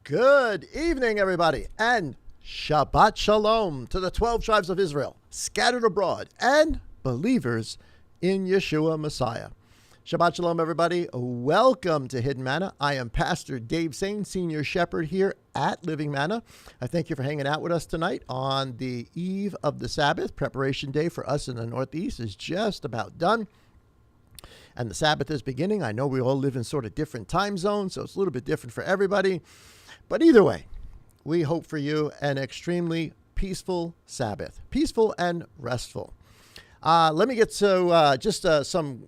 Good evening, everybody, and Shabbat Shalom to the 12 tribes of Israel, scattered abroad, and believers in Yeshua Messiah. Shabbat Shalom, everybody. Welcome to Hidden Manna. I am Pastor Dave Sain, Senior Shepherd here at Living Manna. I thank you for hanging out with us tonight on the eve of the Sabbath. Preparation day for us in the Northeast is just about done. and the Sabbath is beginning. I know we all live in sort of different time zones, so it's a little bit different for everybody. But either way, we hope for you an extremely peaceful Sabbath, peaceful and restful. Let me get to just some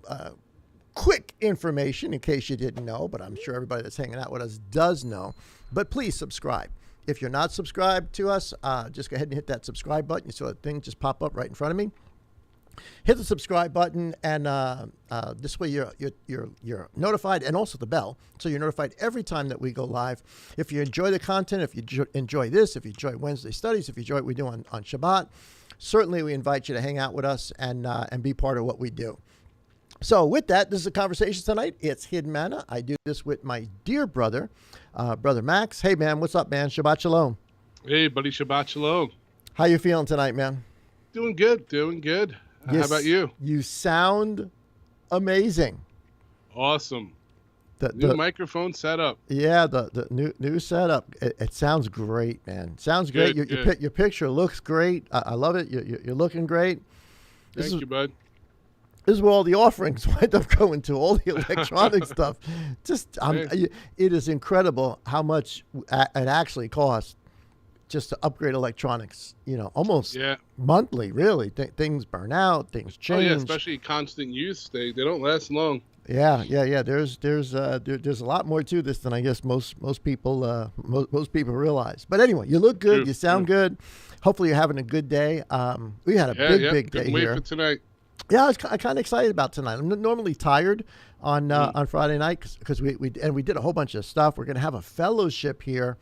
quick information in case you didn't know, but I'm sure everybody that's hanging out with us does know. But please subscribe. If you're not subscribed to us, just go ahead and hit that subscribe button. You saw that thing just pop up right in front of me. Hit the subscribe button, and this way you're notified, and also the bell, so you're notified every time that we go live. If you enjoy the content, if you enjoy this, if you enjoy Wednesday studies, if you enjoy what we do on Shabbat, certainly we invite you to hang out with us and be part of what we do. So with that, this is a conversation tonight. It's Hidden Manna. I do this with my dear brother, Brother Max. Hey, man, what's up, man? Shabbat Shalom. Hey, buddy, Shabbat Shalom. How you feeling tonight, man? Doing good, doing good. How about you? You sound amazing. Awesome. The new microphone setup. Yeah, the new setup. It sounds great, man. Sounds great. Your picture looks great. I love it. You're looking great. Thank you, bud. This is where all the offerings wind up going to, all the electronic stuff. It is incredible how much it actually costs just to upgrade electronics, almost monthly, really. Things burn out, things change. Oh, yeah, especially constant use. They don't last long. Yeah. There's a lot more to this than I guess most people realize. But anyway, you look good, you sound good. Hopefully you're having a good day. We had a big day Couldn't wait here. For tonight. Yeah, I was kind of excited about tonight. I'm normally tired on Friday night because we did a whole bunch of stuff. We're going to have a fellowship here.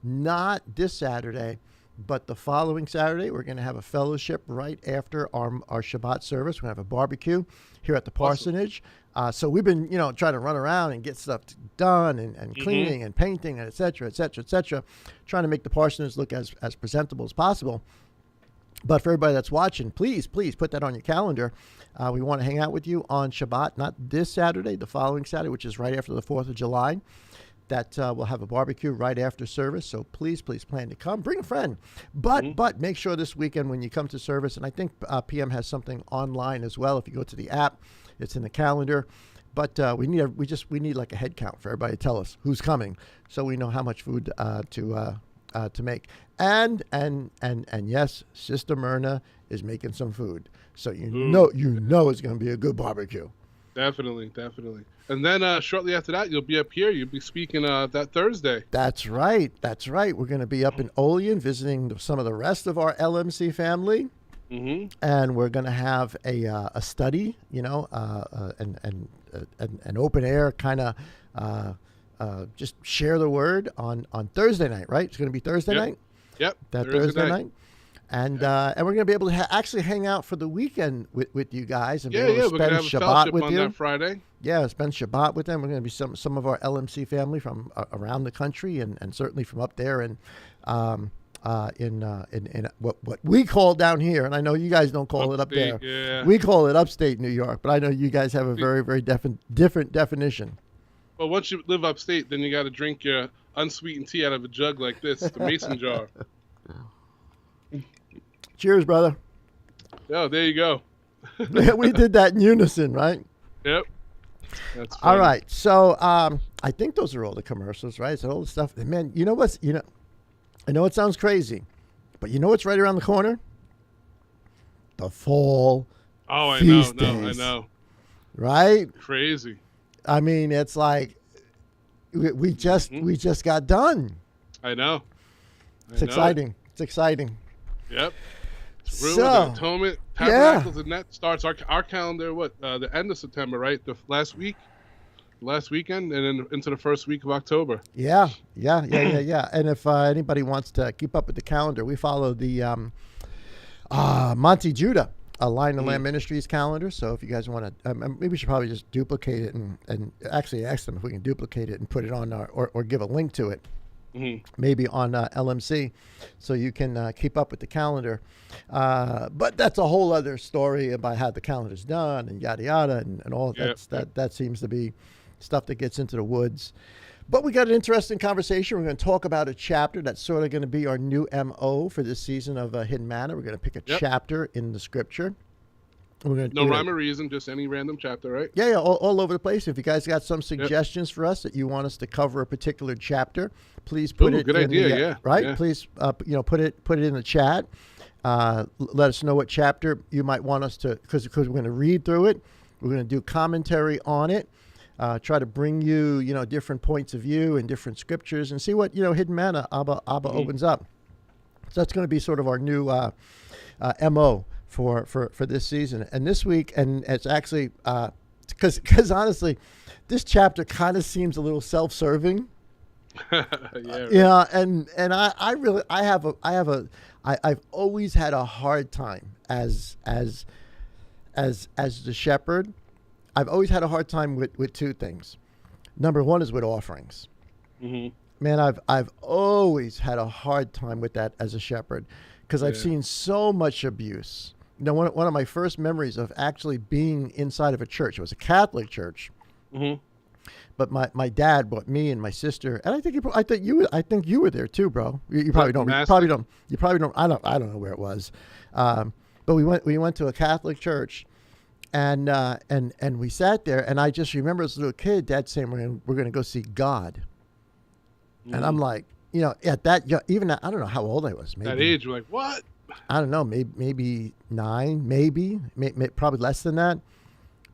Not this Saturday, but the following Saturday, we're going to have a fellowship right after our Shabbat service. We're going to have a barbecue here at the parsonage. Awesome. So we've been, trying to run around and get stuff done and cleaning and painting and et cetera, trying to make the parsonage look as presentable as possible. But for everybody that's watching, please put that on your calendar. We want to hang out with you on Shabbat, not this Saturday, the following Saturday, which is right after the 4th of July. That we'll have a barbecue right after service. So please plan to come. Bring a friend. But make sure this weekend when you come to service, and I think PM has something online as well. If you go to the app, it's in the calendar. But we need like a head count for everybody to tell us who's coming, so we know how much food to make. And yes, Sister Myrna is making some food, so you know it's going to be a good barbecue. Definitely. And then shortly after that, you'll be up here. You'll be speaking that Thursday. That's right. We're going to be up in Olean visiting some of the rest of our LMC family. Mm-hmm. And we're going to have a study, an open air kind of just share the word on Thursday night, right? It's going to be Thursday night? Yep. Thursday night. And we're going to be able to actually hang out for the weekend with you guys and be able to spend we're gonna have Shabbat with on you. That Friday. Yeah, spend Shabbat with them. We're going to be some of our LMC family from around the country and certainly from up there in what we call down here, and I know you guys don't call upstate, it up there. Yeah. We call it upstate New York, but I know you guys have a very, very different definition. Well, once you live upstate, then you got to drink your unsweetened tea out of a jug like this, the mason jar. Cheers, brother. Oh, there you go. We did that in unison, right? Yep. That's funny. All right. So I think those are all the commercials, right? So all the stuff. And man, I know it sounds crazy, but you know what's right around the corner? The fall. Oh, I feast know. days, I know. Right? Crazy. I mean, it's like we just got done. I know. It's exciting. It's exciting. Yep. So, Atonement, Tabernacles, and that starts our calendar. The end of September, right? The last weekend, and then into the first week of October. Yeah. And if anybody wants to keep up with the calendar, we follow the Monte Judah Line of Lamb Ministries calendar. So if you guys want to, maybe we should probably just duplicate it and actually ask them if we can duplicate it and put it on or give a link to it. Maybe on LMC, so you can keep up with the calendar. But that's a whole other story about how the calendar's done and yada yada and all that seems to be stuff that gets into the woods. But we got an interesting conversation. We're going to talk about a chapter that's sort of going to be our new MO for this season of Hidden Manna. We're going to pick a chapter in the scripture. No rhyme or reason, just any random chapter, right? Yeah, all over the place. If you guys got some suggestions for us that you want us to cover a particular chapter, please put it good in idea, the, yeah. right? Yeah. Please, put it in the chat. Let us know what chapter you might want us to, because we're going to read through it. We're going to do commentary on it. Try to bring you, different points of view and different scriptures, and see what Hidden Manna Abba opens up. So that's going to be sort of our new MO for this season. And this week, and it's actually because honestly, this chapter kind of seems a little self-serving. Yeah. And I've always had a hard time as the shepherd. I've always had a hard time with two things. Number one is with offerings. Mm-hmm. Man, I've always had a hard time with that as a shepherd, because I've seen so much abuse. One of my first memories of actually being inside of a church, it was a Catholic church. Mm-hmm. But my dad brought me and my sister, and I think you were there too, bro. You probably don't. I don't know where it was, but we went to a Catholic church, and we sat there, and I just remember as a little kid, Dad saying we're gonna go see God, and I'm like, at that even I don't know how old I was. Maybe that age, you're like, what? I don't know, maybe 9, maybe probably less than that.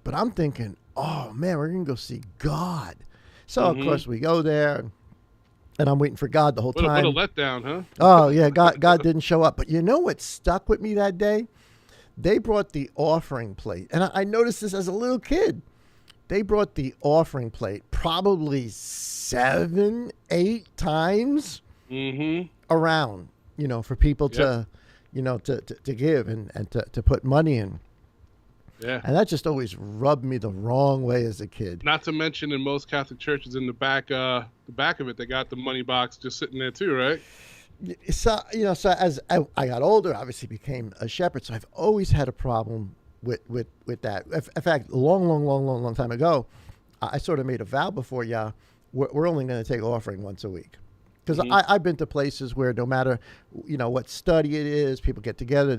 But I'm thinking, oh man, we're gonna go see God. So of course we go there, and I'm waiting for God the whole time. What a letdown, huh? Oh yeah, God didn't show up. But you know what stuck with me that day? They brought the offering plate, and I noticed this as a little kid. They brought the offering plate probably 7, 8 times around, for people to give and to put money in. Yeah. And that just always rubbed me the wrong way as a kid. Not to mention, in most Catholic churches, in the back of it, they got the money box just sitting there too, right? So as I got older, obviously became a shepherd. So I've always had a problem with that. In fact, long time ago, I sort of made a vow before Yah, we're only going to take offering once a week. Because I've been to places where no matter, what study it is, people get together,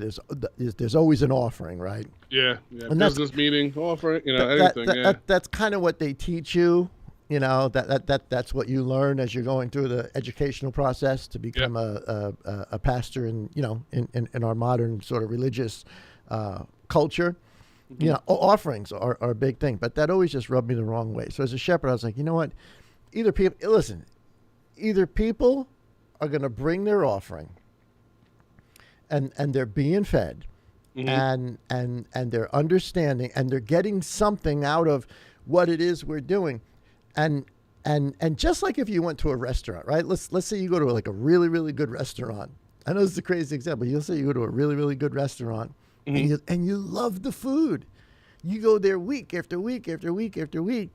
there's always an offering, right? Yeah. And business meeting, offering, anything. That's kind of what they teach you. That's what you learn as you're going through the educational process to become a pastor in our modern sort of religious culture. Offerings are a big thing, but that always just rubbed me the wrong way. So as a shepherd, I was like, you know what? Either people are going to bring their offering and they're being fed and they're understanding and they're getting something out of what it is we're doing. And just like if you went to a restaurant, right? Let's say you go to like a really, really good restaurant. I know this is a crazy example. You'll say you go to a really, really good restaurant and you love the food. You go there week after week after week after week,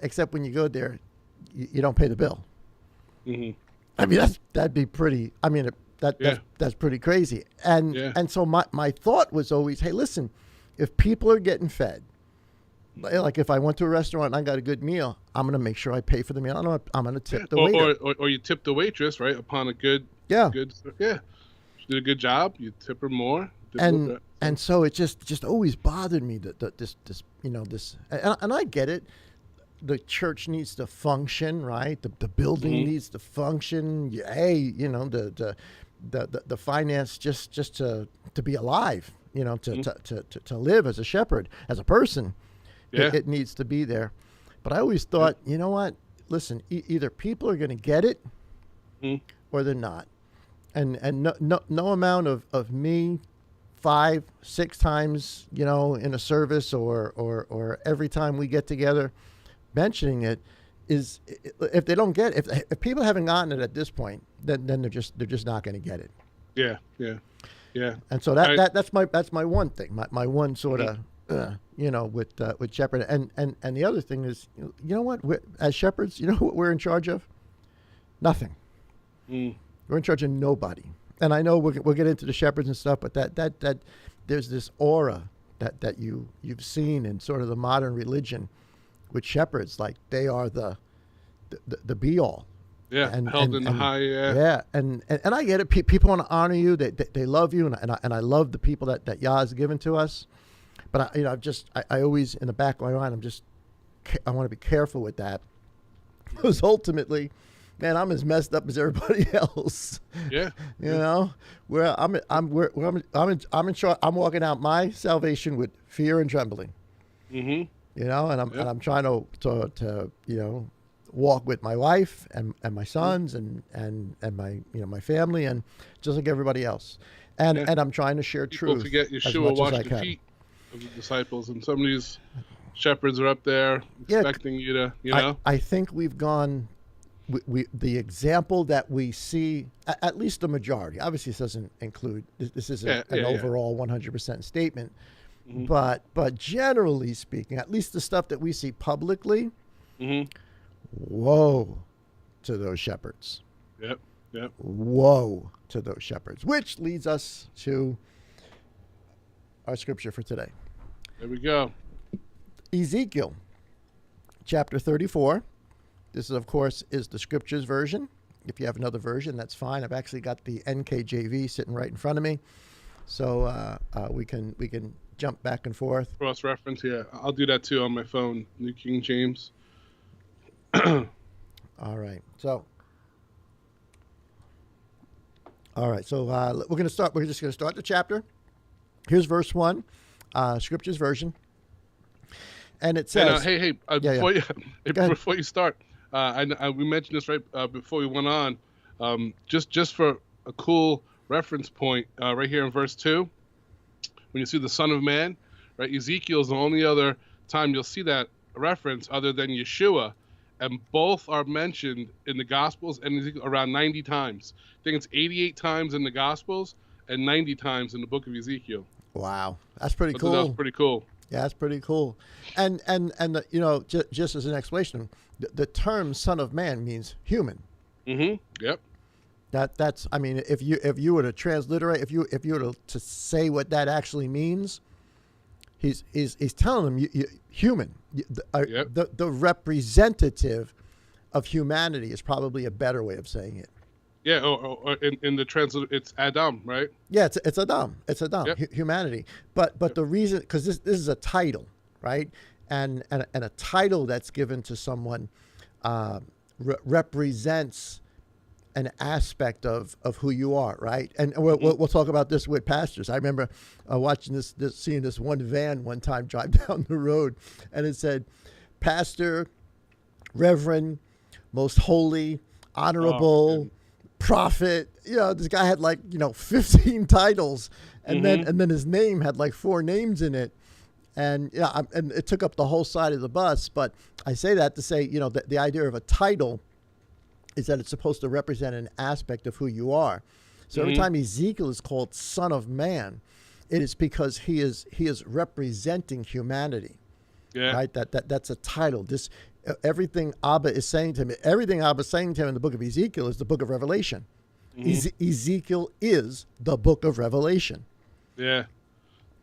except when you go there, you don't pay the bill. I mean, that'd be pretty. I mean, that's pretty crazy. And so my thought was always, hey, listen, if people are getting fed, like if I went to a restaurant and I got a good meal, I'm gonna make sure I pay for the meal. I'm gonna tip the waiter. Or you tip the waitress, right? Upon a good. She did a good job. You tip her more. And so it just always bothered me that this and I get it. The church needs to function, right? The building needs to function. The finance just to be alive, to live as a shepherd, as a person. It needs to be there. But I always thought, you know what? Listen, either people are going to get it or they're not. And no amount of me 5, 6 times, in a service or every time we get together mentioning it is, if they don't get it, if people haven't gotten it at this point, then they're just not going to get it. Yeah. And so that's my one thing, my one sort of with shepherd. And the other thing is, what, as shepherds, what we're in charge of? Nothing. We're in charge of nobody. And I know we'll get into the shepherds and stuff, but that there's this aura that you've seen in sort of the modern religion with shepherds, like they are the be all. Yeah, held in the high. Yeah, and I get it. People want to honor you. They love you, and I love the people that Yah has given to us. But I always in the back of my mind, I want to be careful with that, because ultimately, man, I'm as messed up as everybody else. Yeah. You know, where I'm in charge. I'm walking out my salvation with fear and trembling. Mm-hmm. You know, and I'm trying to walk with my wife and my sons and my my family, and just like everybody else. And I'm trying to share People truth. forget as Yeshua much as washed I the can. feet of the disciples, and some of these shepherds are up there expecting you to, I think we've gone. We the example that we see, at least the majority. Obviously, this doesn't include. This isn't an overall 100% statement, Mm-hmm. but generally speaking, at least the stuff that we see publicly. Mm-hmm. Woe to those shepherds. Yep. Woe to those shepherds. Which leads us to our scripture for today. There we go. Ezekiel chapter 34. This, of course, is the scriptures version. If you have another version, that's fine. I've actually got the NKJV sitting right in front of me, so we can jump back and forth. Cross reference, yeah. I'll do that too on my phone. New King James. All right. So we're going to start. We're just going to start the chapter. Here's verse 1, scriptures version, and it says, "Hey, before you start, we mentioned this right before we went on. Just for a cool reference point, right here in verse 2, when you see the Son of Man, right? Ezekiel is the only other time you'll see that reference other than Yeshua, and both are mentioned in the Gospels and Ezekiel around 90 times. I think it's 88 times in the Gospels and 90 times in the book of Ezekiel. Wow, that's pretty cool. That was pretty cool. Yeah, that's pretty cool. And just as an explanation, the term "Son of Man" means human. Mm-hmm. Yep. That's. I mean, if you were to transliterate, if you were to say what that actually means, he's telling them you human. The representative of humanity is probably a better way of saying it. Yeah, or in the translation, it's Adam, right? Yeah, it's Adam. It's Adam, yep. Humanity. But the reason, because this is a title, right? And a title that's given to someone represents an aspect of who you are, right? And we'll talk about this with pastors. I remember watching seeing this one van one time drive down the road, and it said, "Pastor, Reverend, Most Holy, Honorable." Prophet, this guy had 15 titles, and then his name had 4 names in it, and and it took up the whole side of the bus. But I say that to say, the idea of a title is that it's supposed to represent an aspect of who you are. So every time Ezekiel is called Son of Man, it is because he is representing humanity. Yeah. Right? That's a title. Everything Abba is saying to him, everything Abba is saying to him in the book of Ezekiel is the book of Revelation. Ezekiel is the book of Revelation. Yeah.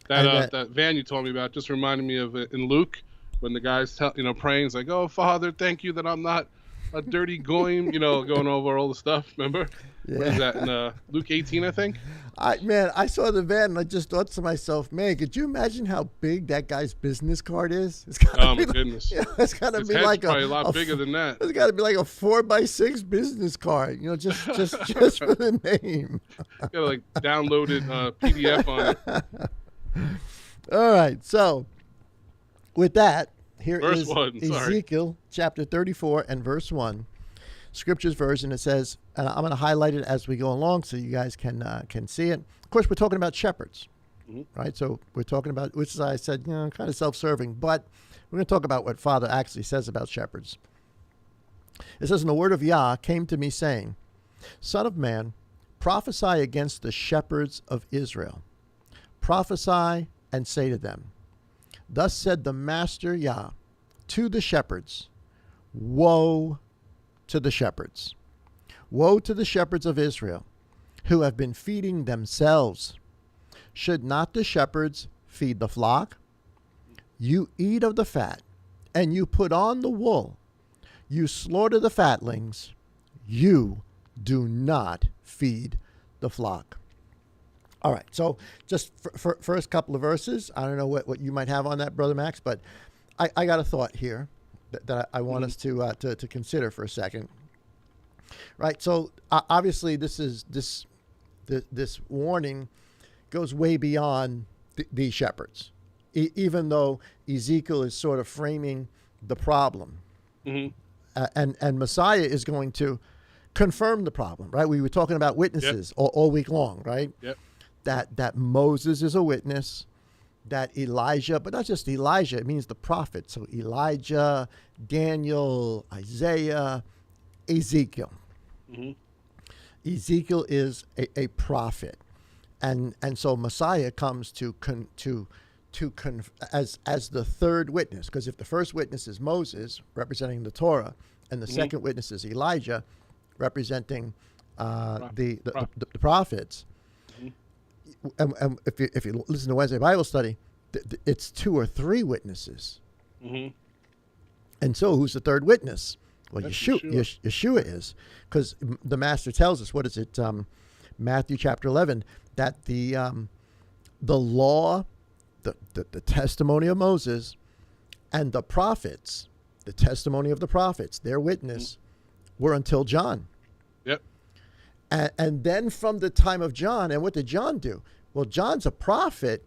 That van you told me about just reminded me of in Luke when the guy's praying. He's like, "Oh, Father, thank you that I'm not a dirty goyim," going over all the stuff. Remember? Yeah. What is that in Luke 18, I think? I saw the van and I just thought to myself, man, could you imagine how big that guy's business card is? Oh my goodness! It's got to be like probably a lot bigger than that. It's got to be like a 4x6 business card, just for the name. Got downloaded PDF on it. All right, so with that, here verse is 1, Ezekiel chapter 34 and verse 1. Scriptures version. It says, and I'm going to highlight it as we go along so you guys can see it. Of course, we're talking about shepherds, right? So we're talking about, which is, I said, kind of self-serving, but we're going to talk about what Father actually says about shepherds. It says, "And the word of Yah came to me, saying, Son of man, prophesy against the shepherds of Israel. Prophesy and say to them, Thus said the Master Yah to the shepherds, Woe to the shepherds. Woe to the shepherds of Israel, who have been feeding themselves. Should not the shepherds feed the flock? You eat of the fat, and you put on the wool. You slaughter the fatlings. You do not feed the flock." All right. So just for first couple of verses, I don't know what you might have on that, Brother Max, but I got a thought here that I want us to consider for a second. Right. So obviously this warning goes way beyond these shepherds, even though Ezekiel is sort of framing the problem, and Messiah is going to confirm the problem. Right. We were talking about witnesses all week long. Right. Yep. That Moses is a witness, that Elijah, but not just Elijah, it means the prophet. So Elijah, Daniel, Isaiah, Ezekiel. Ezekiel is a prophet, and so Messiah comes as the third witness, because if the first witness is Moses representing the Torah, and the second witness is Elijah representing the prophets. And if you listen to Wednesday Bible study, it's two or three witnesses. And so who's the third witness? Well, Yeshua is, because the Master tells us, what is it, Matthew chapter 11, that the law, the testimony of Moses, and the prophets, the testimony of the prophets, their witness, were until John. And then from the time of John, and what did John do? Well, John's a prophet,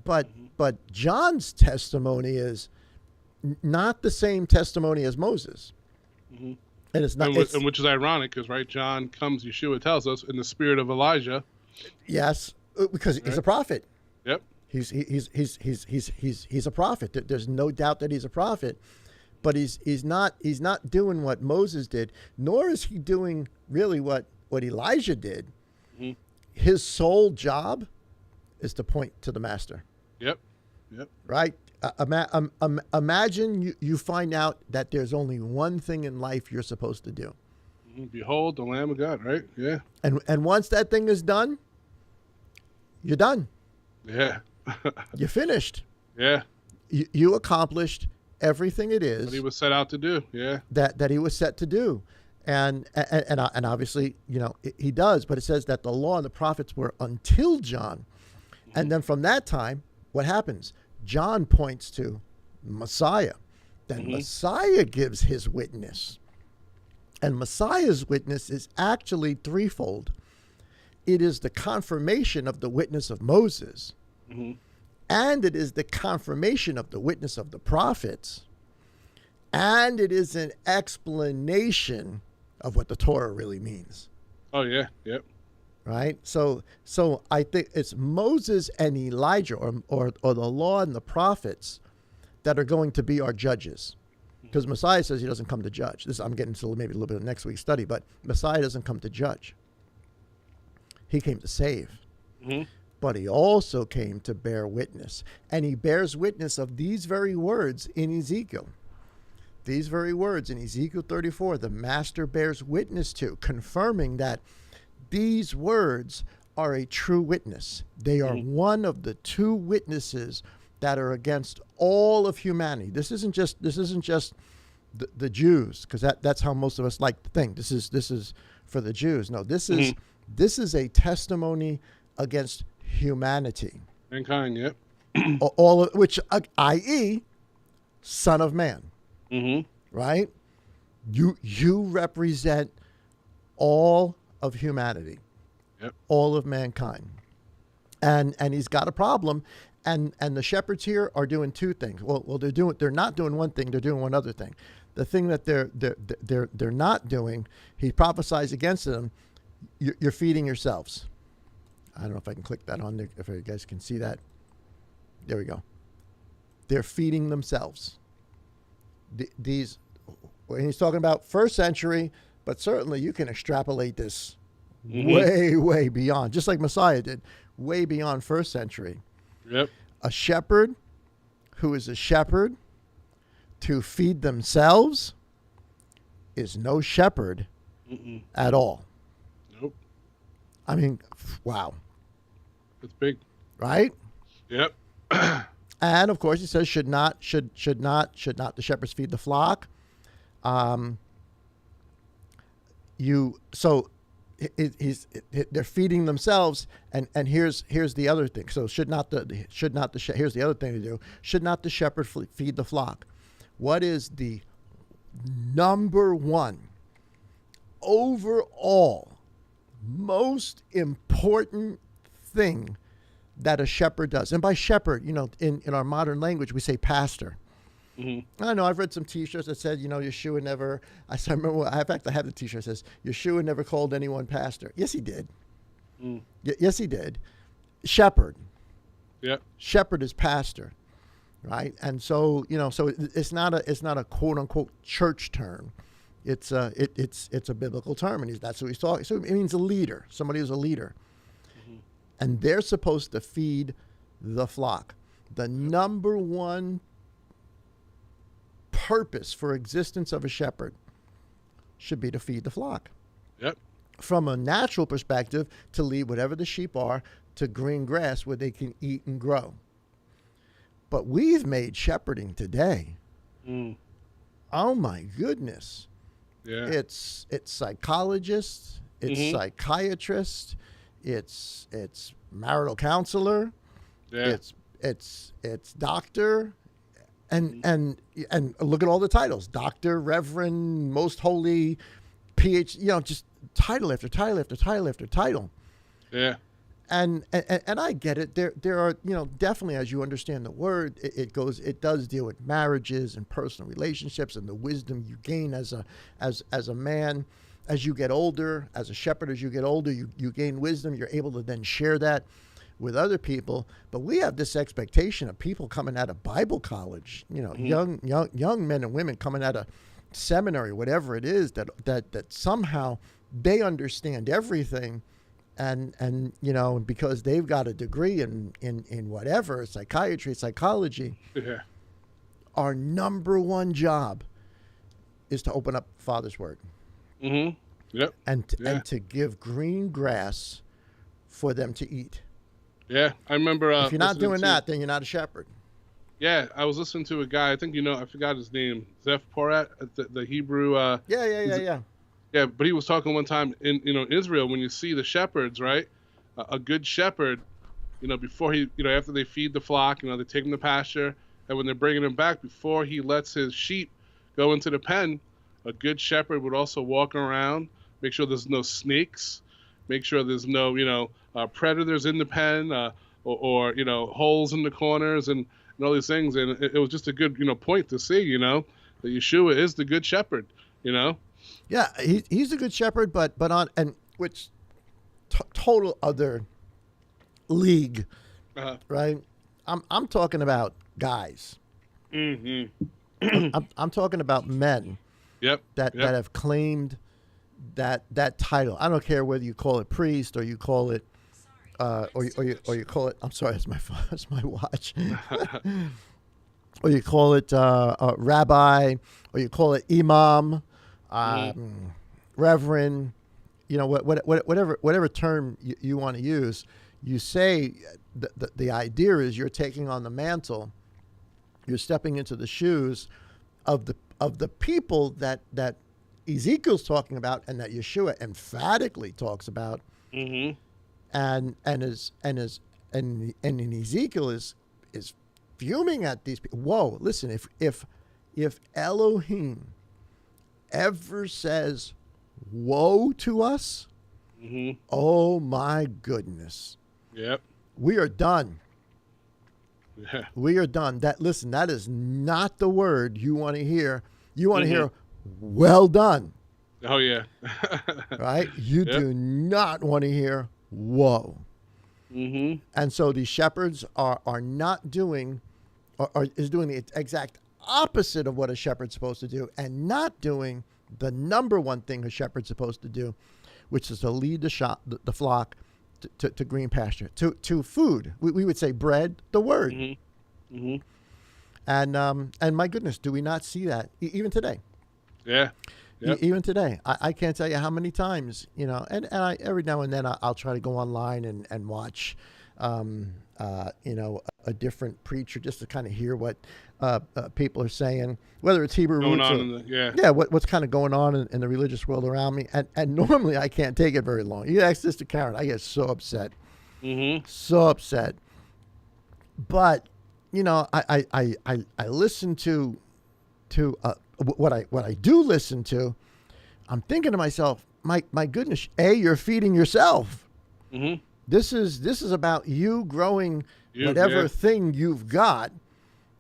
but John's testimony is not the same testimony as Moses. And it's not, and which is ironic, because John comes, Yeshua tells us, in the spirit of Elijah. Yes, because he's a prophet. Yep. He's a prophet. There's no doubt that he's a prophet, but he's not doing what Moses did, nor is he doing really what Elijah did. His sole job is to point to the Master. Yep. Right? Imagine you find out that there's only one thing in life you're supposed to do. Behold the Lamb of God, right? Yeah. And once that thing is done, you're done. Yeah. You're finished. Yeah. You accomplished everything it is what he was set out to do. Yeah. That he was set to do. And obviously, he does, but it says that the law and the prophets were until John. And then from that time, what happens? John points to Messiah. Then Messiah gives his witness. And Messiah's witness is actually threefold. It is the confirmation of the witness of Moses. And it is the confirmation of the witness of the prophets. And it is an explanation of what the Torah really means. Oh, yeah. Yep. Right? So I think it's Moses and Elijah, or the law and the prophets, that are going to be our judges. Because Messiah says he doesn't come to judge. I'm getting to maybe a little bit of next week's study, but Messiah doesn't come to judge. He came to save. But he also came to bear witness. And he bears witness of these very words in Ezekiel. These very words in Ezekiel 34, the Master bears witness to, confirming that these words are a true witness. They are one of the two witnesses that are against all of humanity. This isn't just the Jews, because that's how most of us like to think. This is for the Jews. No, this is a testimony against humanity. Mankind, yep. All of which, i.e., Son of Man. Right? You represent all of humanity. Yep. All of mankind. And he's got a problem. And the shepherds here are doing two things. Well, they're not doing one thing, they're doing one other thing. The thing that they're not doing, he prophesies against them, you're feeding yourselves. I don't know if I can click that on there, if you guys can see that. There we go. They're feeding themselves. When he's talking about first century, but certainly you can extrapolate this way beyond, just like Messiah did, way beyond first century. Yep. A shepherd who is a shepherd to feed themselves is no shepherd at all. Nope. I mean, wow. It's big. Right? Yep. And of course, he says, should not the shepherds feed the flock? So they're feeding themselves, and here's the other thing. So here's the other thing to do. Should not the shepherd feed the flock? What is the number one overall most important thing that a shepherd does? And by shepherd, in our modern language, we say pastor. Mm-hmm. I know I've read some T-shirts that said, Yeshua never. I remember. In fact, I have the T-shirt that says Yeshua never called anyone pastor. Yes, he did. Yes, he did. Shepherd. Yeah. Shepherd is pastor, right? And so so it's not a quote unquote church term. It's a biblical term, and that's who he's talking. So it means a leader, somebody who's a leader, and they're supposed to feed the flock. The number one purpose for existence of a shepherd should be to feed the flock. Yep. From a natural perspective, to lead whatever the sheep are to green grass where they can eat and grow. But we've made shepherding today. Oh my goodness. Yeah. It's psychologists, it's psychiatrists, it's marital counselor, it's doctor. And look at all the titles: doctor, reverend, most holy, PhD. Just title after title after title after title. Yeah. And I get it. There are definitely, as you understand the word, it does deal with marriages and personal relationships and the wisdom you gain as a man as you get older, as a shepherd. As you get older, you gain wisdom. You're able to then share that with other people. But we have this expectation of people coming out of Bible college, young men and women coming out of seminary, whatever it is, that somehow they understand everything, and because they've got a degree in whatever, psychiatry, psychology. Yeah. Our number one job is to open up Father's Word. Yep. And to give green grass for them to eat. Yeah, I remember. If you're not doing that, then you're not a shepherd. Yeah, I was listening to a guy. I think I forgot his name. Zeph Porat, the Hebrew. Yeah, but he was talking one time in Israel, when you see the shepherds, right? A good shepherd, before after they feed the flock, they take them to pasture, and when they're bringing them back, before he lets his sheep go into the pen, a good shepherd would also walk around, make sure there's no snakes, make sure there's no predators in the pen, or holes in the corners and all these things. And it was just a good point to see that Yeshua is the good shepherd. Yeah, he's a good shepherd, but which total other league, right? I'm talking about guys. I'm talking about men. Yep. That have claimed that title. I don't care whether you call it priest or you call it, or you call it. I'm sorry, it's my phone. It's my watch. Or you call it rabbi, or you call it imam, reverend. Whatever term you want to use. You say the idea is you're taking on the mantle. You're stepping into the shoes of the people that Ezekiel's talking about, and that Yeshua emphatically talks about, and in Ezekiel is fuming at these people. Whoa, listen! If Elohim ever says woe to us, oh my goodness, yep, we are done. Yeah. We are done. That is not the word you want to hear. You want to hear, well done. Oh, yeah. Right? You do not want to hear, whoa. And so these shepherds are not doing, is doing the exact opposite of what a shepherd's supposed to do, and not doing the number one thing a shepherd's supposed to do, which is to lead the flock to green pasture, to food. We would say bread, the word. And my goodness, do we not see that even today? Yeah. Yep. Even today, I can't tell you how many times, and I every now and then I'll try to go online and watch a different preacher just to kind of hear what people are saying, whether it's Hebrew Going roots on or, in the, yeah. yeah, what's kind of going on in the religious world around me. And normally I can't take it very long. You ask this to Karen, I get so upset. Mm-hmm. So upset. But, I listen to what I do listen to. I'm thinking to myself, my goodness, you're feeding yourself. Mm-hmm. This is about you growing whatever thing you've got,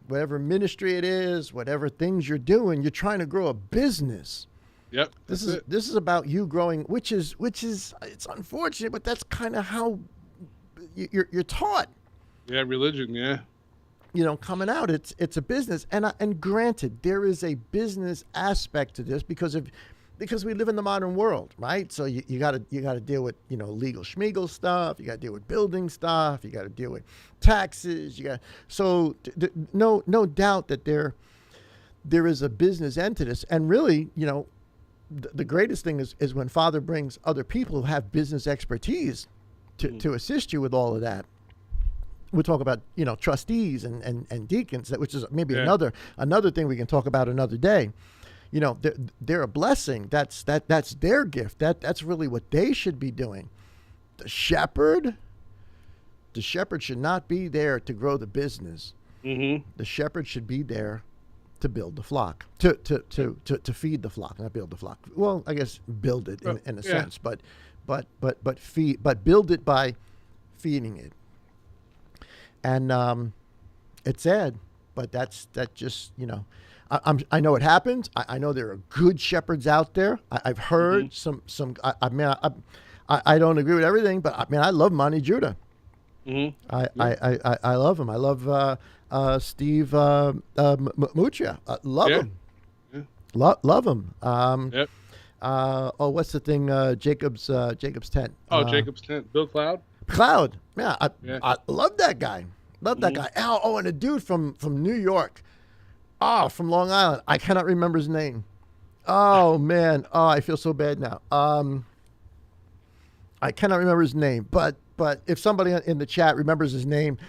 whatever ministry it is, whatever things you're doing. You're trying to grow a business. Yep. This is about you growing, which is it's unfortunate, but that's kind of how you're taught. Yeah, religion. Yeah. Coming out, it's a business, and granted, there is a business aspect to this because we live in the modern world, right? So you got to deal with legal schmiegel stuff. You got to deal with building stuff. You got to deal with taxes. No doubt that there is a business end to this, and really, the greatest thing is when Father brings other people who have business expertise to assist you with all of that. We'll talk about trustees and deacons, which is maybe another thing we can talk about another day. They're a blessing. That's their gift. That's really what they should be doing. The shepherd should not be there to grow the business. Mm-hmm. The shepherd should be there to build the flock, to feed the flock, not build the flock. Well, I guess build it in a sense, but build it by feeding it. And it's sad, but that just I know it happens. I know there are good shepherds out there. I've heard some. I don't agree with everything, but I love Monty Judah. Mm-hmm. I love him. I love Steve Muccia. Love him. Yeah. Love him. Yep. What's the thing? Jacob's tent. Jacob's tent. Bill Cloud. Yeah, I love that guy. Love that guy. And a dude from New York. From Long Island. I cannot remember his name. Oh man. I feel so bad now. I cannot remember his name. But if somebody in the chat remembers his name,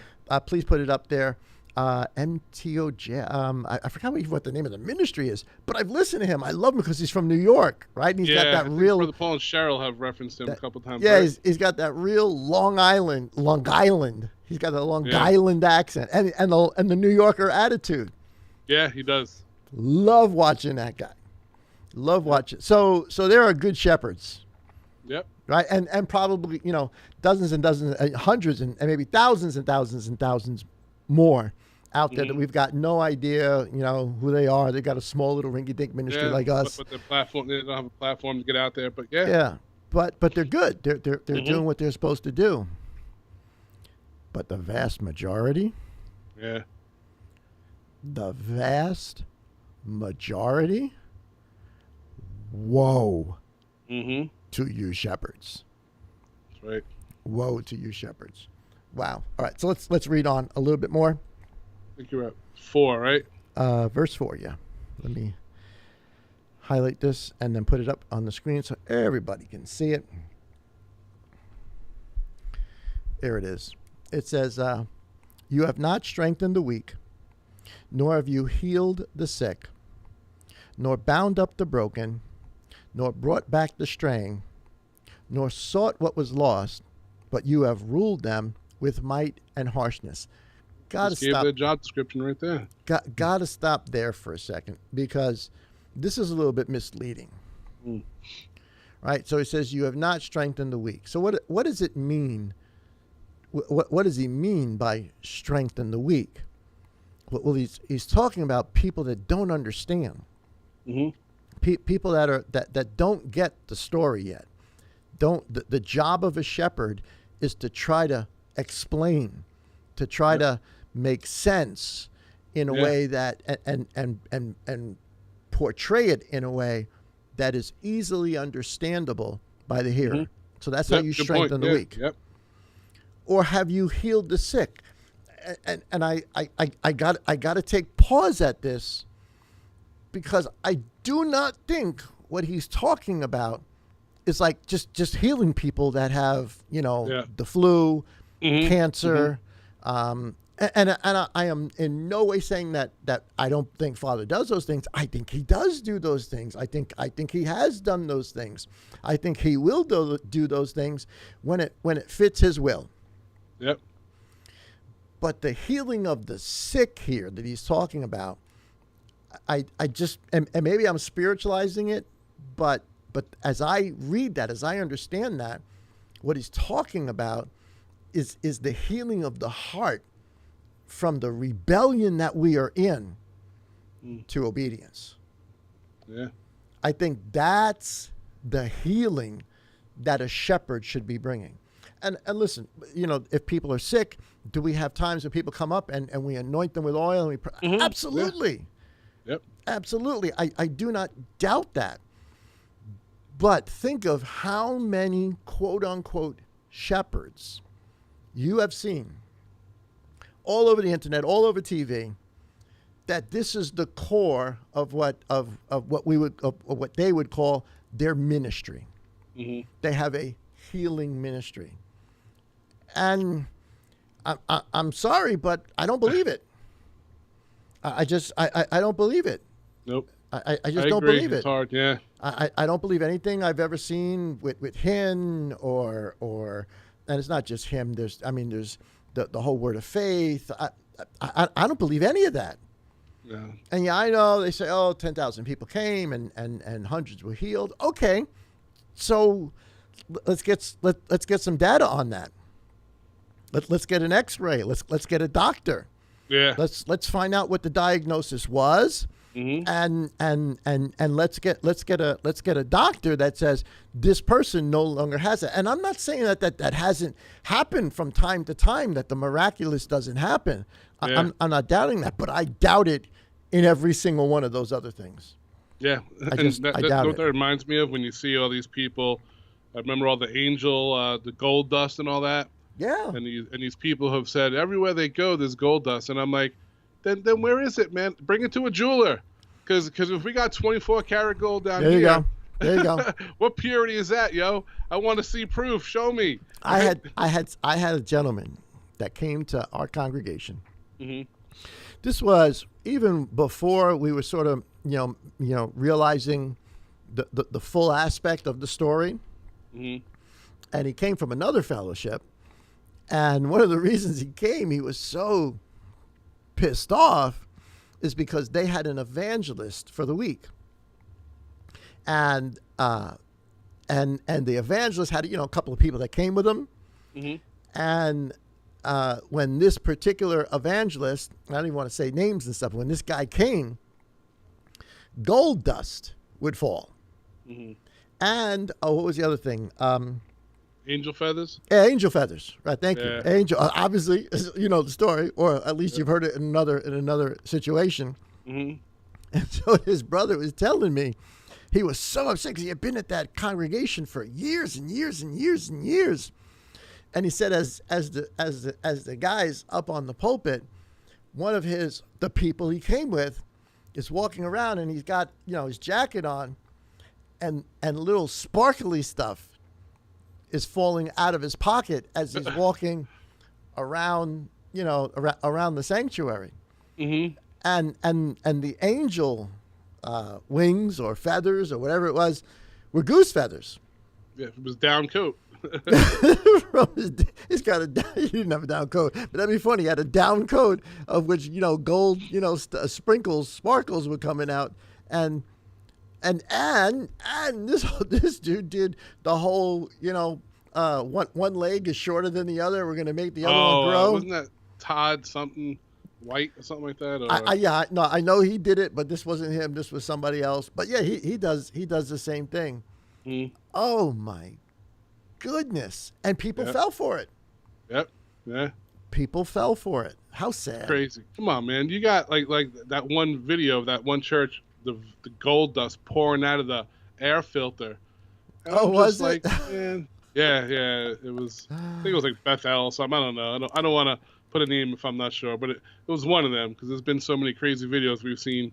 please put it up there. MTOJ. I forgot what the name of the ministry is, but I've listened to him. I love him because he's from New York, right? And he's got that real. Brother Paul and Cheryl have referenced him a couple times. Yeah, right? he's got that real Long Island. He's got a Long Island accent and the New Yorker attitude. Yeah, he does. Love watching that guy. Love watching. So there are good shepherds. Yep. Right, and probably dozens and dozens, hundreds and maybe thousands and thousands and thousands more out there that we've got no idea, who they are. They got a small little rinky-dink ministry like us. But their platform, they don't have a platform to get out there. But yeah. Yeah, but they're good. They're doing what they're supposed to do. But the vast majority. Yeah. The vast majority. Woe. Mm-hmm. To you shepherds. That's right. Woe to you shepherds. Wow. All right. So let's read on a little bit more. I think you're at 4, right? Verse 4. Yeah. Let me highlight this and then put it up on the screen so everybody can see it. There it is. It says, "You have not strengthened the weak, nor have you healed the sick, nor bound up the broken, nor brought back the straying, nor sought what was lost, but you have ruled them with might and harshness." Gotta Just gave stop. the job description right there. Gotta stop there for a second because this is a little bit misleading. Right? So he says, "You have not strengthened the weak." So what does it mean? What does he mean by strengthen the weak? Well, he's talking about people that don't understand. Mm-hmm. People that don't get the story yet. The job of a shepherd is to try to explain, to try to make sense in a way that and portray it in a way that is easily understandable by the hearer. So that's how you strengthen the weak. Yep. Or have you healed the sick? And I got to take pause at this because I do not think what he's talking about is like just healing people that have the flu, cancer. And I am in no way saying that I don't think Father does those things. I think he does do those things. I think he has done those things. I think he will do those things when it fits his will. Yep. But the healing of the sick here that he's talking about, I just and maybe I'm spiritualizing it, but as I read that, as I understand that, what he's talking about is the healing of the heart from the rebellion that we are in to obedience. Yeah. I think that's the healing that a shepherd should be bringing. And listen, if people are sick, do we have times when people come up and we anoint them with oil? And we Absolutely. Yeah. Yep. Absolutely. I do not doubt that. But think of how many quote unquote shepherds you have seen all over the internet, all over TV, that this is the core of what they would call their ministry. Mm-hmm. They have a healing ministry, and I'm sorry, but I don't believe it. I don't believe it. Nope. I just don't agree. believe it. It's hard, yeah. I don't believe anything I've ever seen with him or and it's not just him. There's the whole word of faith. I don't believe any of that. Yeah. And yeah, I know they say, 10,000 people came and hundreds were healed. Okay, so let's get some data on that. Let's get an X-ray. Let's get a doctor. Yeah. Let's find out what the diagnosis was. Mm-hmm. And let's get a doctor that says this person no longer has it. And I'm not saying that hasn't happened from time to time, that the miraculous doesn't happen. Yeah. I'm not doubting that, but I doubt it in every single one of those other things. Yeah, I doubt it. That reminds me of when you see all these people. I remember all the angel, the gold dust and all that. Yeah. And these people have said everywhere they go there's gold dust, and I'm like, then where is it, man? Bring it to a jeweler, because if we got 24 karat gold down there you here, go. There you go. What purity is that, yo? I want to see proof. Show me. I had a gentleman that came to our congregation. Mm-hmm. This was even before we were sort of realizing the full aspect of the story. Mm-hmm. And he came from another fellowship. And one of the reasons he came, he was so pissed off, is because they had an evangelist for the week. And the evangelist had a couple of people that came with him. Mm-hmm. And when this particular evangelist, I don't even want to say names and stuff, when this guy came, gold dust would fall. Mm-hmm. And what was the other thing? Angel feathers. Yeah, angel feathers. Right, thank Yeah. you. Angel, obviously, the story, or at least you've heard it in another situation. Mm-hmm. And so his brother was telling me he was so upset because he had been at that congregation for years and years and years and years. And he said, as the guys up on the pulpit, one of the people he came with is walking around, and he's got his jacket on, and little sparkly stuff is falling out of his pocket as he's walking around around the sanctuary. Mm-hmm. And the angel wings or feathers or whatever it was were goose feathers. Yeah, it was down coat. He's got he didn't have a down coat, but that'd be funny. He had a down coat of which gold sparkles were coming out, and this dude did the whole one leg is shorter than the other. We're gonna make the other one grow. Wasn't that Todd something White or something like that? Or? I know he did it, but this wasn't him. This was somebody else. But yeah, he does the same thing. Mm. Oh my goodness! And people fell for it. Yep. Yeah. People fell for it. How sad. Crazy. Come on, man. You got like that one video of that one church, the gold dust pouring out of the air filter. And was it? Man. Yeah. It was. I think it was like Bethel or something. I don't know. I don't want to put a name if I'm not sure, but it was one of them because there's been so many crazy videos we've seen.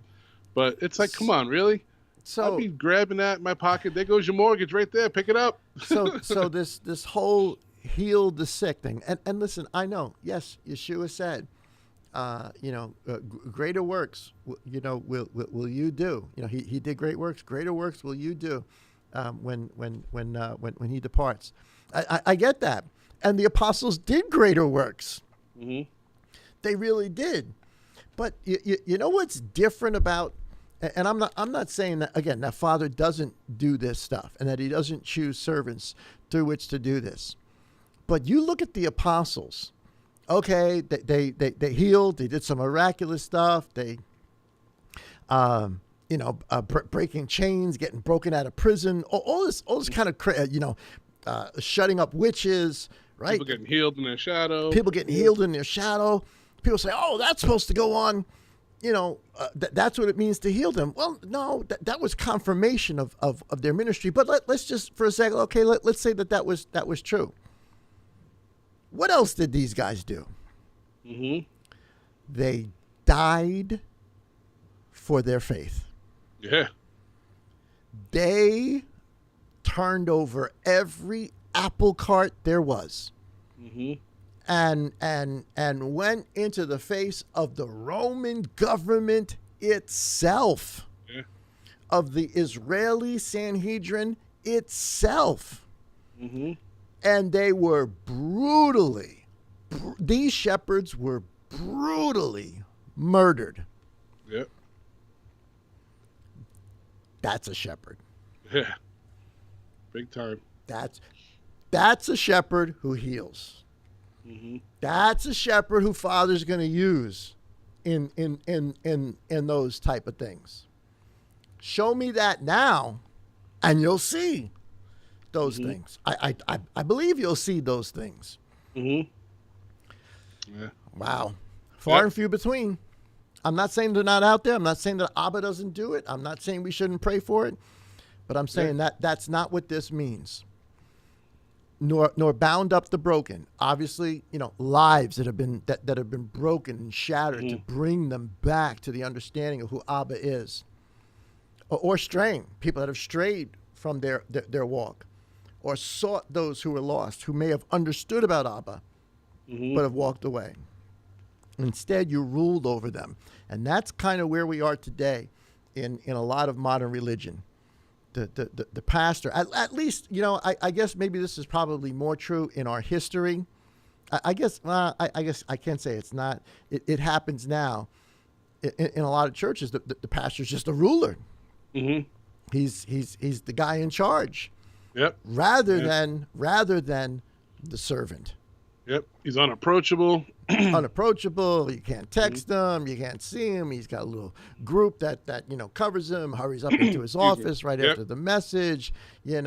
But it's like, come on, really? So I'd be grabbing that in my pocket. There goes your mortgage right there. Pick it up. so this whole healed the sick thing. And listen, I know, yes, Yeshua said, greater works, will you do? He did great works. Greater works will you do when he departs. I get that. And the apostles did greater works. Mm-hmm. They really did. But you know what's different about, and I'm not saying that again, that Father doesn't do this stuff and that he doesn't choose servants through which to do this. But you look at the apostles. Okay, they healed. They did some miraculous stuff. They, breaking chains, getting broken out of prison. All this kind of, shutting up witches. Right? People getting healed in their shadow. People say, "Oh, that's supposed to go on." That's what it means to heal them. Well, no, that was confirmation of their ministry. But let's just for a second, okay, let's say that was true. What else did these guys do? Mm-hmm. They died for their faith. Yeah. They turned over every apple cart there was. Mm-hmm. And went into the face of the Roman government itself, of the Israeli Sanhedrin itself. Mm-hmm. And they were these shepherds were brutally murdered. Yep. That's a shepherd. Yeah. Big time. That's a shepherd who heals. Mm-hmm. That's a shepherd who Father's going to use in those type of things. Show me that now, and you'll see those mm-hmm. things. I believe you'll see those things. Mm-hmm. Yeah. Wow. Far and few between. I'm not saying they're not out there. I'm not saying that Abba doesn't do it. I'm not saying we shouldn't pray for it. But I'm saying that's not what this means. Nor bound up the broken. Obviously, lives that have been broken and shattered mm-hmm. to bring them back to the understanding of who Abba is. Or straying, people that have strayed from their walk, or sought those who were lost, who may have understood about Abba, mm-hmm. but have walked away. Instead, you ruled over them. And that's kind of where we are today in a lot of modern religion. The pastor, at least, I guess maybe this is probably more true in our history. I guess I can't say it's not. It happens now in a lot of churches. The pastor's just a ruler. Mm-hmm. He's the guy in charge. Yep. Rather than the servant. Yep. He's unapproachable. Unapproachable. You can't text him. You can't see him. He's got a little group that covers him. Hurries up into his office right after the message. You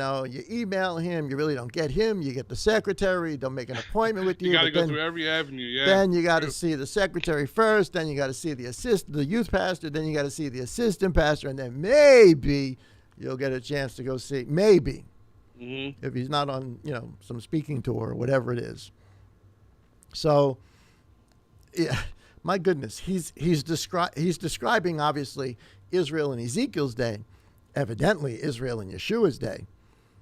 email him. You really don't get him. You get the secretary. They'll make an appointment with you. You got to go through every avenue. Yeah. Then you got to see the secretary first. Then you got to see the youth pastor. Then you got to see the assistant pastor, and then maybe you'll get a chance to go see mm-hmm. if he's not on some speaking tour or whatever it is. So, yeah, my goodness, he's describing obviously Israel in Ezekiel's day, evidently Israel in Yeshua's day,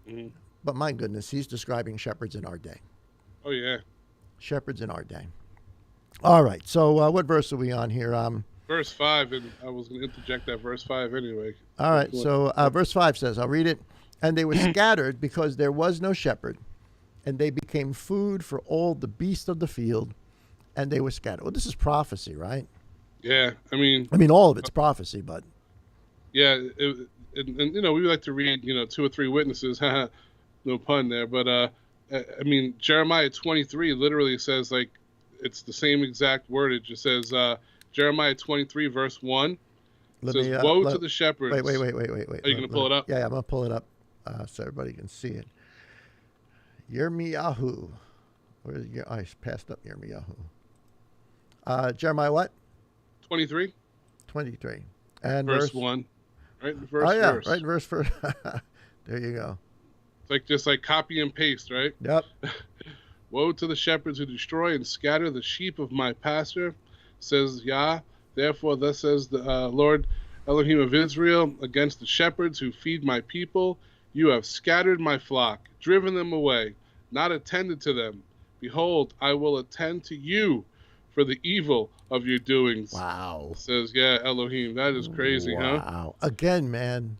mm-hmm. but my goodness, he's describing shepherds in our day. Oh yeah, shepherds in our day. All right, so what verse are we on here? Verse 5, and I was going to interject that verse 5 anyway. All right, so verse 5 says, I'll read it. And they were scattered because there was no shepherd. And they became food for all the beasts of the field, and they were scattered. Well, this is prophecy, right? Yeah, I mean, all of it's prophecy, but yeah, and we like to read, 2 or 3 witnesses, no pun there, but I mean, Jeremiah 23 literally says it's the same exact wordage. It says Jeremiah 23 verse 1 says, "Woe to the shepherds." Wait. Are you going to pull it up? Yeah, I'm going to pull it up so everybody can see it. Yirmiyahu. Where is your? I passed up Yirmiyahu. Jeremiah what? 23. 23. And verse 1. Right in the first verse. Right in verse 1. There you go. It's just like copy and paste, right? Yep. Woe to the shepherds who destroy and scatter the sheep of my pasture, says Yah. Therefore, thus says the Lord Elohim of Israel, against the shepherds who feed my people. You have scattered my flock, driven them away. not attended to them. Behold, I will attend to you for the evil of your doings. Wow. Says, yeah, Elohim. That is crazy, huh? Wow. Again, man,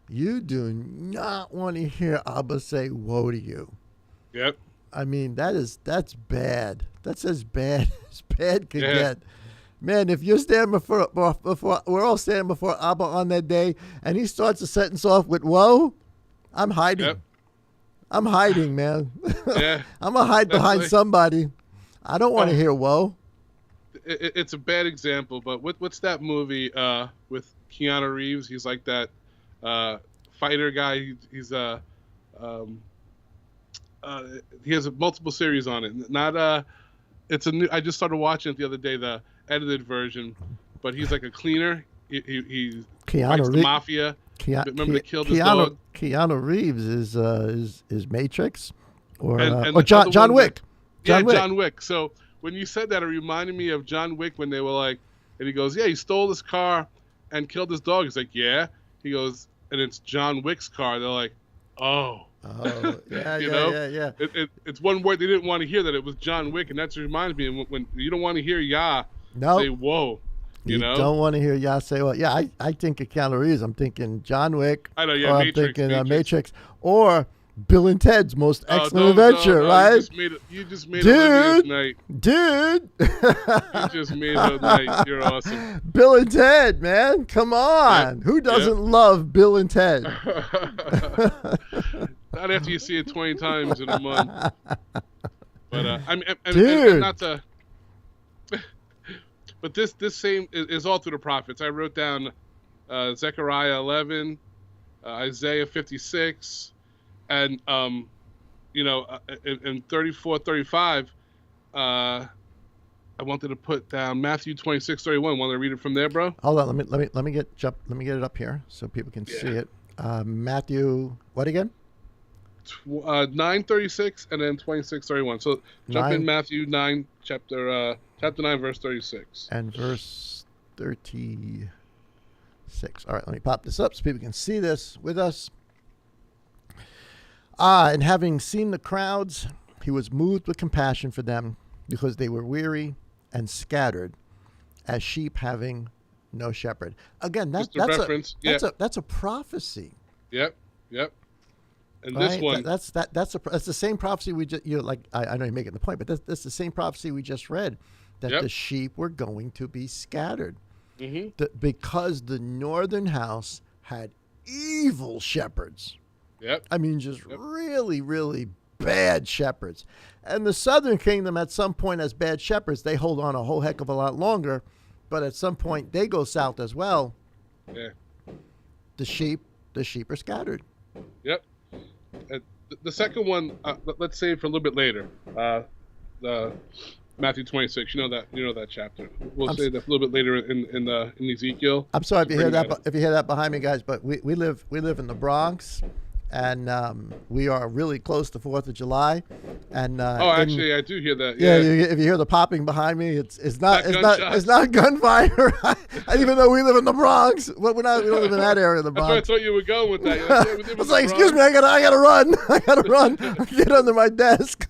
you do not want to hear Abba say, woe to you. Yep. I mean, that's bad. That's as bad as bad could get. Man, if you're standing before, we're all standing before Abba on that day, and he starts a sentence off with woe, I'm hiding. Yep. I'm hiding, man. Yeah. I'm going to hide behind somebody. I don't want to hear woe. It's a bad example, but what's that movie with Keanu Reeves? He's like that fighter guy. He has multiple series on it. Not it's a new. I just started watching it the other day, the edited version, but he's like a cleaner. He fights the mafia. Remember they killed his dog? Keanu Reeves is Matrix or and John Wick. John Wick. So when you said that, it reminded me of John Wick when they were like, and he goes, yeah, he stole this car and killed his dog. He's like, yeah. He goes, and it's John Wick's car. They're like, oh. Yeah. It's one word they didn't want to hear, that it was John Wick, and that reminds me when you don't want to hear Yah say whoa. You know? Don't want to hear Yah say well. Yeah, I think of Keanu Reeves. I'm thinking John Wick. I know, yeah, or Matrix, I'm thinking Matrix or Bill and Ted's Most Excellent Adventure, right? You just made Olivia's night. Dude. You just made her night. You're awesome. Bill and Ted, man. Come on. Yep. Who doesn't love Bill and Ted? Not after you see it 20 times in a month. But dude. Not to. But this same is all through the prophets. I wrote down Zechariah 11, Isaiah 56, and in 34, 35, I wanted to put down Matthew 26, 31. Want to read it from there, bro? Hold on, let me get it up here so people can see it. Matthew, what again? 9:36 and then 26:31. So jump in Matthew 9, chapter 9, verse 36. And verse 36. All right, let me pop this up so people can see this with us. And having seen the crowds, he was moved with compassion for them because they were weary and scattered as sheep having no shepherd. Again, that's a prophecy. Yep. And right? this one, that's the same prophecy we just I know you're making the point, but that's the same prophecy we just read, that the sheep were going to be scattered, because the northern house had evil shepherds. Yep. I mean, just really, really bad shepherds, and the southern kingdom at some point as bad shepherds, they hold on a whole heck of a lot longer, but at some point they go south as well. Yeah. The sheep are scattered. Yep. The second one, let's save for a little bit later. The Matthew 26. You know that chapter. We'll say that a little bit later in Ezekiel. I'm sorry if you hear that behind me, guys, but we live in the Bronx, and we are really close to 4th of July. And actually, I do hear that. Yeah, if you hear the popping behind me, it's not gunfire. Even though we live in the Bronx, but we don't live in that area of the Bronx. That's where I thought you were going with that. I was like, excuse me, I gotta run. Get under my desk.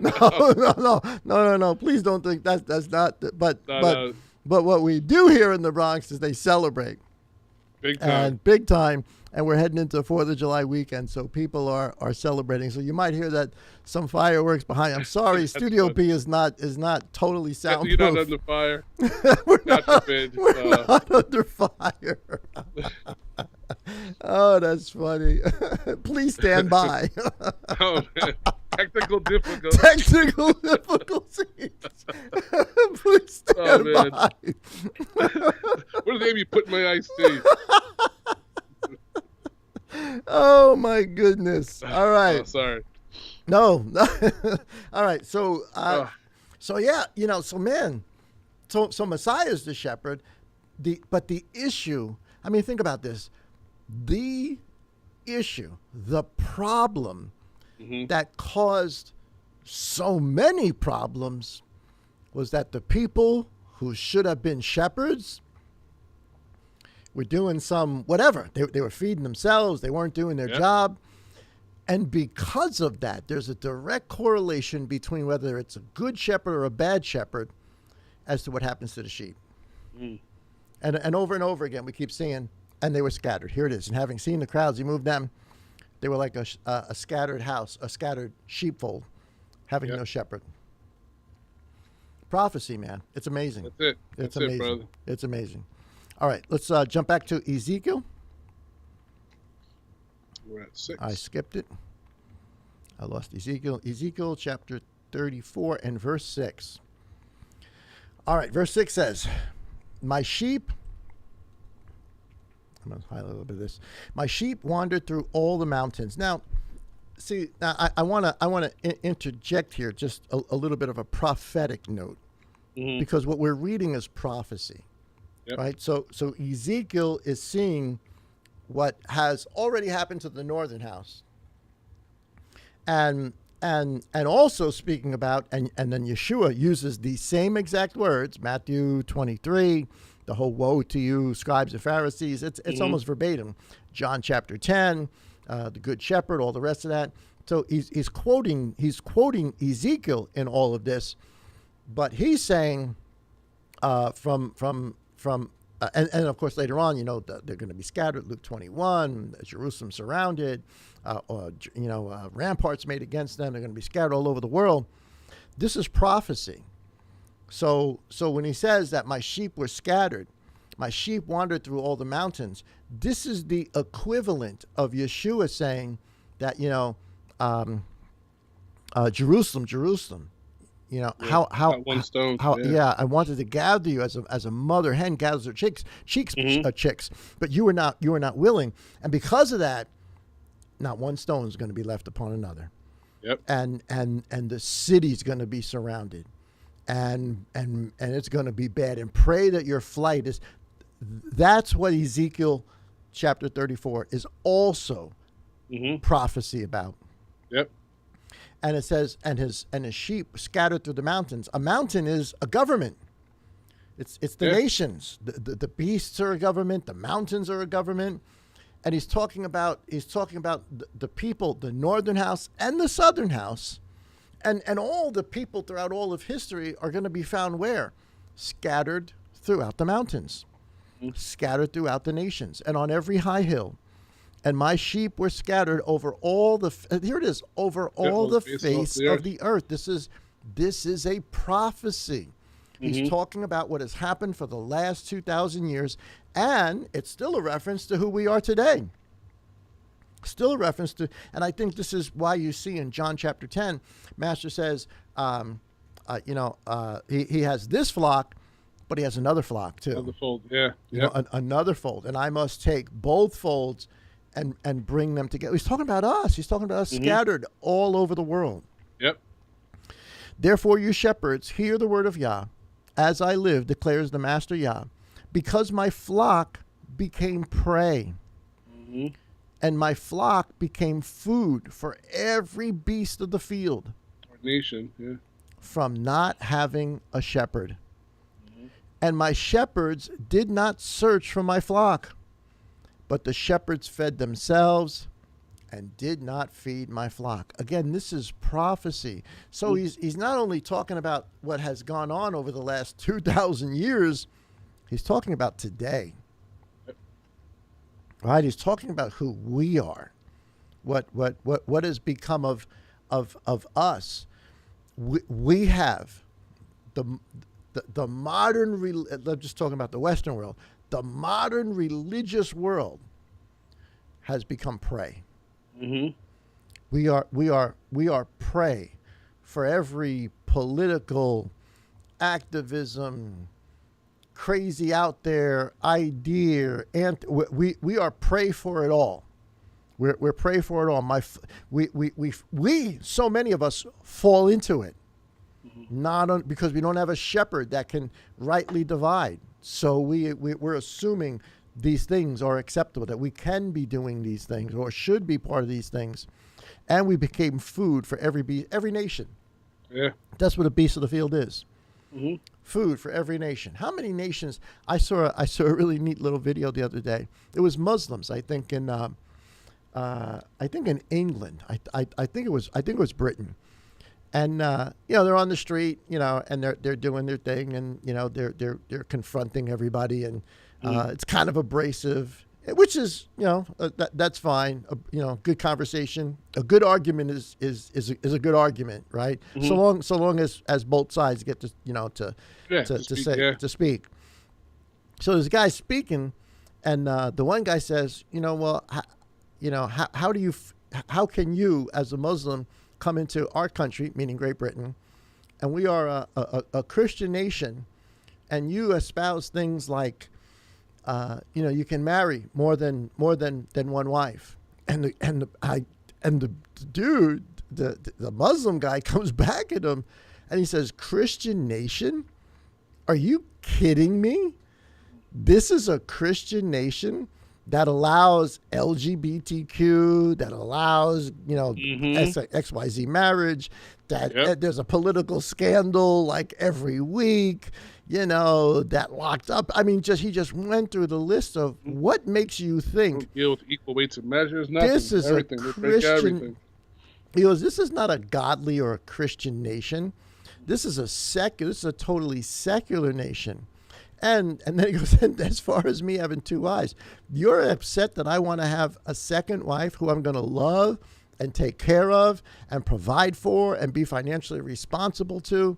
No. Please don't think that's not. But what we do here in the Bronx is they celebrate. Big time. And we're heading into 4th of July weekend, so people are celebrating. So you might hear that some fireworks behind. I'm sorry, Studio B is not totally soundproof. You're not under fire. We're not under fire. Oh, that's funny. Please stand by. Oh man, technical difficulties. Please stand by. What did they be putting my iced tea? Oh my goodness! All right. Oh, sorry. No. All right. So Messiah is the shepherd. But the issue. I mean, think about this. The problem that caused so many problems was that the people who should have been shepherds were doing some whatever. They were feeding themselves. They weren't doing their job. And because of that, there's a direct correlation between whether it's a good shepherd or a bad shepherd as to what happens to the sheep. Mm. And over again, we keep seeing, and they were scattered. Here it is. And having seen the crowds, he moved them. They were like a scattered house, a scattered sheepfold, having no shepherd. Prophecy, man. It's amazing. That's it. It's That's amazing. it, brother. It's amazing. All right, let's jump back to Ezekiel. We're at 6. I skipped it. I lost Ezekiel. Ezekiel chapter 34 and verse 6. All right, verse 6 says, my sheep, I'm going to highlight a little bit of this. My sheep wandered through all the mountains. Now, see, I want to interject here just a little bit of a prophetic note, because what we're reading is prophecy, right? So Ezekiel is seeing what has already happened to the northern house, and also speaking about, and then Yeshua uses the same exact words, Matthew 23, the whole woe to you, scribes and Pharisees. It's almost verbatim. John chapter 10, the good shepherd, all the rest of that. So he's quoting Ezekiel in all of this, but he's saying and of course later on, they're going to be scattered. Luke 21, Jerusalem surrounded, ramparts made against them. They're going to be scattered all over the world. This is prophecy. So when he says that my sheep were scattered, my sheep wandered through all the mountains, this is the equivalent of Yeshua saying that, Jerusalem, how one stone. I wanted to gather you as a mother hen gathers her chicks, but you were not willing, and because of that, not one stone is going to be left upon another. Yep. And the city's going to be surrounded, and it's going to be bad. And pray that your flight is. That's what Ezekiel chapter 34 is also prophecy about. Yep. And it says, and his sheep scattered through the mountains. A mountain is a government. It's the nations. The beasts are a government. The mountains are a government. And he's talking about the people, the northern house and the southern house, and all the people throughout all of history are going to be found where? Scattered throughout the mountains, scattered throughout the nations, and on every high hill. And my sheep were scattered over all the face of the earth. This is a prophecy. He's talking about what has happened for the last 2,000 years, and it's still a reference to who we are today. Still a reference to, and I think this is why you see in John chapter 10, Master says, he has this flock, but he has another flock too. Another fold, yeah. Another fold, and I must take both folds and bring them together. He's talking about us. He's talking about us scattered all over the world. Yep. Therefore, you shepherds, hear the word of Yah. As I live, declares the Master Yah, because my flock became prey, and my flock became food for every beast of the field. Our nation, yeah. From not having a shepherd. And my shepherds did not search for my flock, but the shepherds fed themselves and did not feed my flock. Again, this is prophecy. So he's not only talking about what has gone on over the last 2,000 years, he's talking about today. Right? He's talking about who we are, what has become of us. We have the modern. I'm just talking about the Western world. The modern religious world has become prey. We are prey for every political activism, crazy out there idea, and we are prey for it all. We're prey for it all. We so many of us fall into it, because we don't have a shepherd that can rightly divide. So we're assuming these things are acceptable, that we can be doing these things or should be part of these things, and we became food for every nation. Yeah, that's what a beast of the field is. Food for every nation. How many nations? I saw a really neat little video the other day. It was Muslims, I think, in I think in England. I think it was Britain. And they're on the street, and they're doing their thing, and they're confronting everybody, and it's kind of abrasive, which is that's fine. Good conversation. A good argument is a good argument, right? Mm-hmm. So long as both sides get to speak. So there's a guy speaking, and the one guy says, how can you as a Muslim come into our country, meaning Great Britain, and we are a Christian nation, and you espouse things like, you can marry more than one wife, and the dude, the Muslim guy, comes back at him, and he says, "Christian nation? Are you kidding me? This is a Christian nation that allows LGBTQ, that allows, XYZ marriage, that there's a political scandal like every week, that locked up." I mean, he just went through the list of what makes you think deal with equal weights and measures. Nothing. This is everything. A Christian. He goes, "This is not a godly or a Christian nation. This is a totally secular nation." And then he goes, "And as far as me having two eyes, you're upset that I want to have a second wife who I'm going to love and take care of and provide for and be financially responsible to,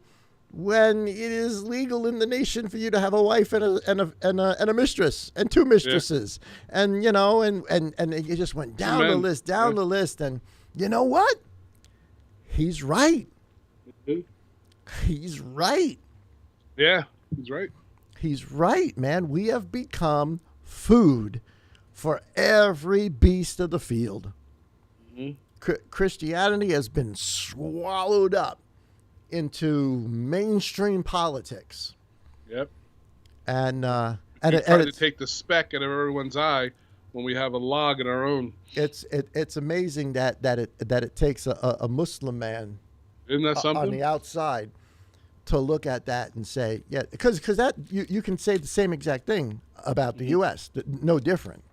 when it is legal in the nation for you to have a wife and a mistress and two mistresses." Yeah. And and it just went down the list, and you know what? He's right. Mm-hmm. He's right. Yeah, he's right. He's right, man. We have become food for every beast of the field. Mm-hmm. Christianity has been swallowed up into mainstream politics. Yep. And we try to take the speck out of everyone's eye when we have a log in our own. It's amazing that it takes a Muslim man, isn't that something, on the outside to look at that and say, yeah, because that you can say the same exact thing about the U.S. No different.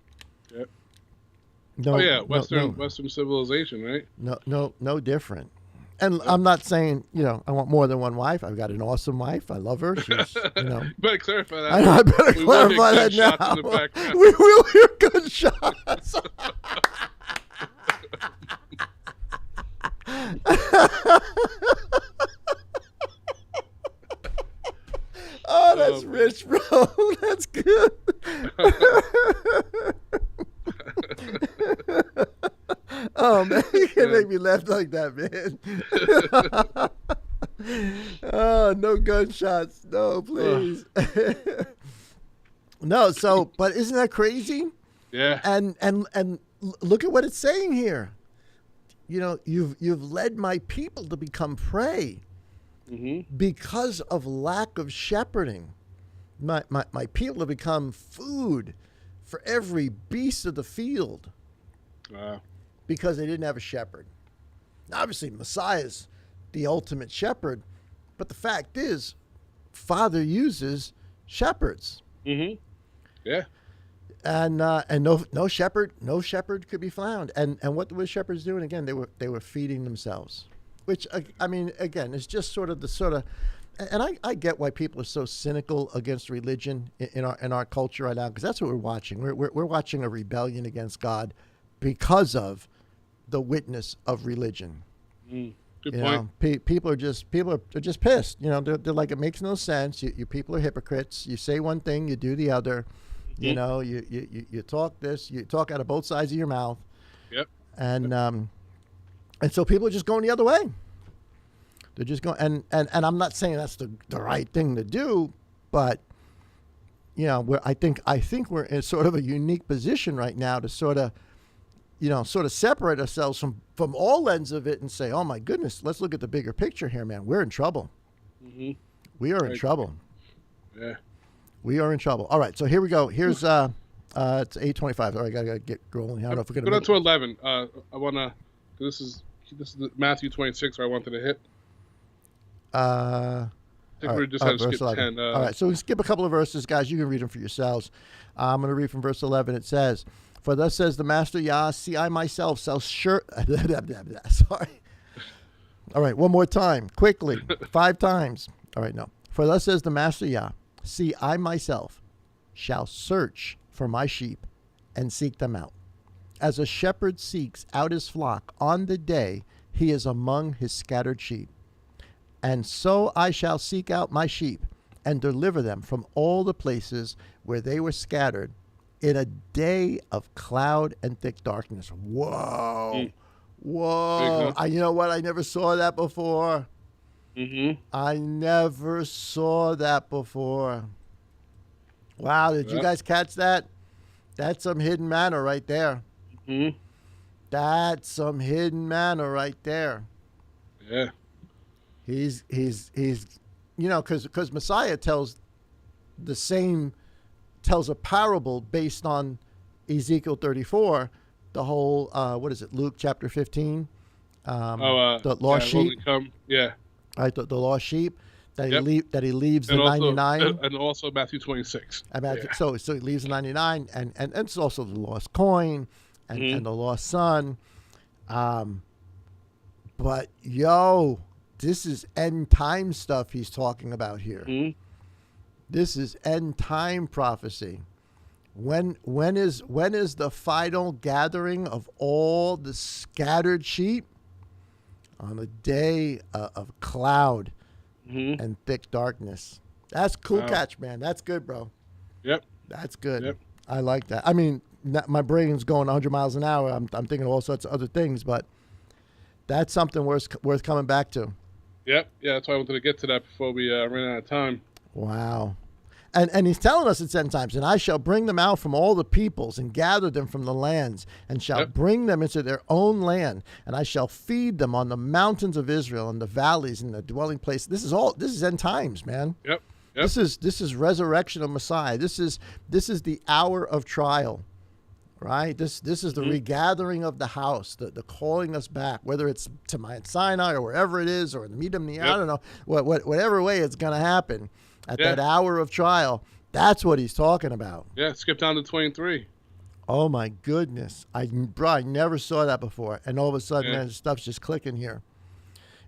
Yep. Western civilization, right? No different. And I'm not saying, I want more than one wife. I've got an awesome wife. I love her. She's, better clarify that. I better clarify that now. We will hear gunshots. Oh, that's rich, bro. That's good. Oh, man, you can't make me laugh like that, man. Oh, no gunshots. No, please. No, but isn't that crazy? Yeah. And look at what it's saying here. You've led my people to become prey. Mm-hmm. Because of lack of shepherding. My people have become food for every beast of the field. Because they didn't have a shepherd. Now, obviously, Messiah's the ultimate shepherd, but the fact is, Father uses shepherds. Mm-hmm. Yeah. And no shepherd could be found. And what were shepherds doing? Again, they were feeding themselves. Which, I mean, again, is just sort of, and I get why people are so cynical against religion in our culture right now, because that's what we're watching. We're watching a rebellion against God because of the witness of religion. Good point. People are just pissed. They're like, it makes no sense. You people are hypocrites. You say one thing, you do the other. Mm-hmm. You talk this, you talk out of both sides of your mouth. Yep. And so people are just going the other way. They're just going, and I'm not saying that's the right thing to do, but I think we're in sort of a unique position right now to sort of separate ourselves from all ends of it and say, oh my goodness, let's look at the bigger picture here, man. We're in trouble. Mm-hmm. We are in trouble. Yeah. We are in trouble. All right, so here we go. Here's it's 8:25. All right, gotta get rolling. I don't know if we're gonna go down to 11. I wanna. This is Matthew 26 where I wanted to hit. I think we just had to skip 10. All right, so we skip a couple of verses, guys. You can read them for yourselves. I'm going to read from verse 11. It says, For thus says the Master Yah, see, I myself shall sorry. All right, one more time, quickly, 5 times. All right, no. For thus says the Master Yah, see, I myself shall search for my sheep and seek them out. As a shepherd seeks out his flock on the day he is among his scattered sheep. And so I shall seek out my sheep and deliver them from all the places where they were scattered in a day of cloud and thick darkness. Whoa. Whoa. You know what? I never saw that before. I never saw that before. Wow. Did you guys catch that? That's some hidden manna right there. That's some hidden manna right there. Yeah. He's you know, because Messiah tells a parable based on Ezekiel 34, the whole, what is it, Luke chapter 15? The lost sheep. Right, the lost sheep that he leaves and the 99. And also Matthew 26. So he leaves the 99, and it's also the lost coin and the lost son. But this is end time stuff he's talking about here. This is end time prophecy. When is the final gathering of all the scattered sheep? On a day of cloud and thick darkness. That's cool catch, man. That's good, bro. Yep. That's good. Yep. I like that. I mean, my brain's going 100 miles an hour. I'm thinking of all sorts of other things, but that's something worth coming back to. Yep. Yeah, that's why I wanted to get to that before we ran out of time. Wow. And he's telling us it's end times. And I shall bring them out from all the peoples and gather them from the lands and shall bring them into their own land. And I shall feed them on the mountains of Israel and the valleys and the dwelling place. This is end times, man. Yep. This is resurrection of Messiah. This is the hour of trial. Right? This is the regathering of the house, the calling us back, whether it's to Mount Sinai or wherever it is, or in the Medum, I don't know, whatever way it's going to happen at that hour of trial. That's what he's talking about. Yeah, skip down to 23. Oh my goodness, I never saw that before, and all of a sudden, man, stuff's just clicking here.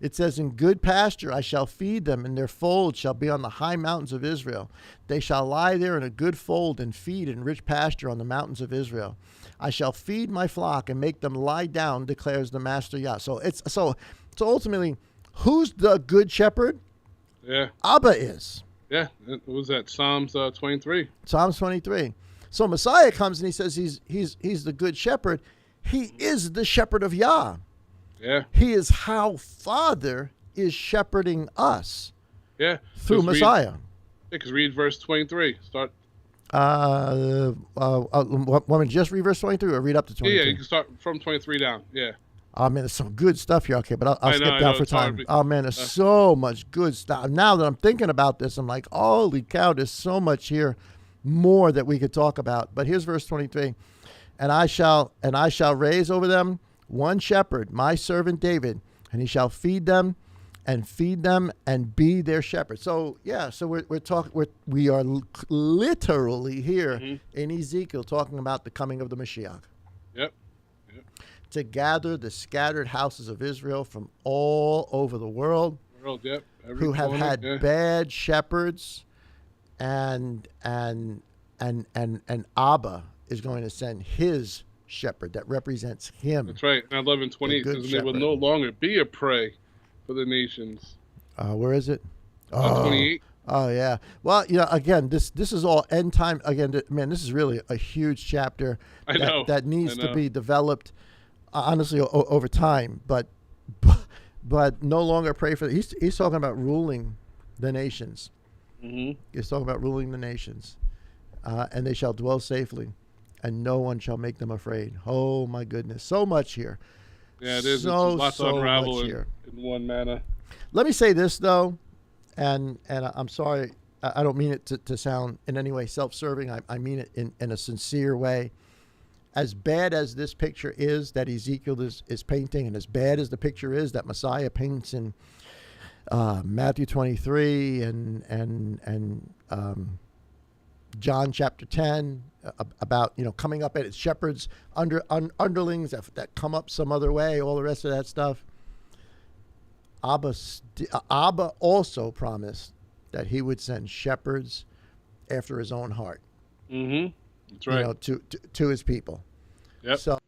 It says, in good pasture I shall feed them, and their fold shall be on the high mountains of Israel. They shall lie there in a good fold and feed in rich pasture on the mountains of Israel. I shall feed my flock and make them lie down, declares the Master Yah. So ultimately, who's the good shepherd? Yeah. Abba is. Yeah. What was that? Psalms 23. Psalms 23. So Messiah comes and he says he's the good shepherd. He is the shepherd of Yah. Yeah. He is how Father is shepherding us. Yeah. Through Messiah. Because read verse 23. Start. Want me to just read verse 23 or read up to 23? Yeah, you can start from 23 down. Yeah. Oh, man, there's some good stuff here. Okay, but I'll skip down for time. Oh, man, there's so much good stuff. Now that I'm thinking about this, I'm like, holy cow, there's so much here more that we could talk about. But here's verse 23. And I shall raise over them one shepherd, my servant David, and he shall feed them and be their shepherd. So we are literally here in Ezekiel talking about the coming of the Mashiach. Yep. To gather the scattered houses of Israel from all over the world, who have had bad shepherds, and Abba is going to send his shepherd that represents him. That's right. And 11:20 says, they will no longer be a prey for the nations. Where is it? 28. Oh yeah. Well, again, this is all end time. Again, man, this is really a huge chapter that needs to be developed, honestly, over time. But no longer pray for. He's talking about ruling the nations. He's talking about ruling the nations, and they shall dwell safely, and no one shall make them afraid. Oh my goodness, so much here. Yeah, it is. So, it's lots to unravel in one manna. Let me say this though, and I'm sorry, I don't mean it to sound in any way self-serving. I mean it in a sincere way. As bad as this picture is that Ezekiel is painting, and as bad as the picture is that Messiah paints in Matthew 23 and John chapter 10 about, coming up at its shepherds, underlings that come up some other way, all the rest of that stuff. Abba also promised that he would send shepherds after his own heart. Mm-hmm. That's right. To his people. Yep. So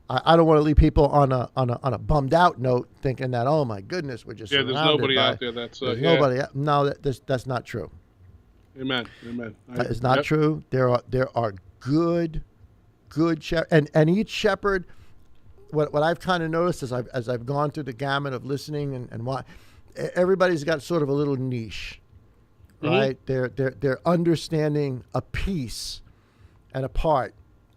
I don't want to leave people on a bummed out note, thinking that, oh my goodness, we're just there's nobody out there that's nobody. No, that's not true. Amen. That is not true. There are good shepherds, and each shepherd. What I've kind of noticed as I've gone through the gamut of listening and what, everybody's got sort of a little niche, right? Mm-hmm. They're understanding a piece and a part,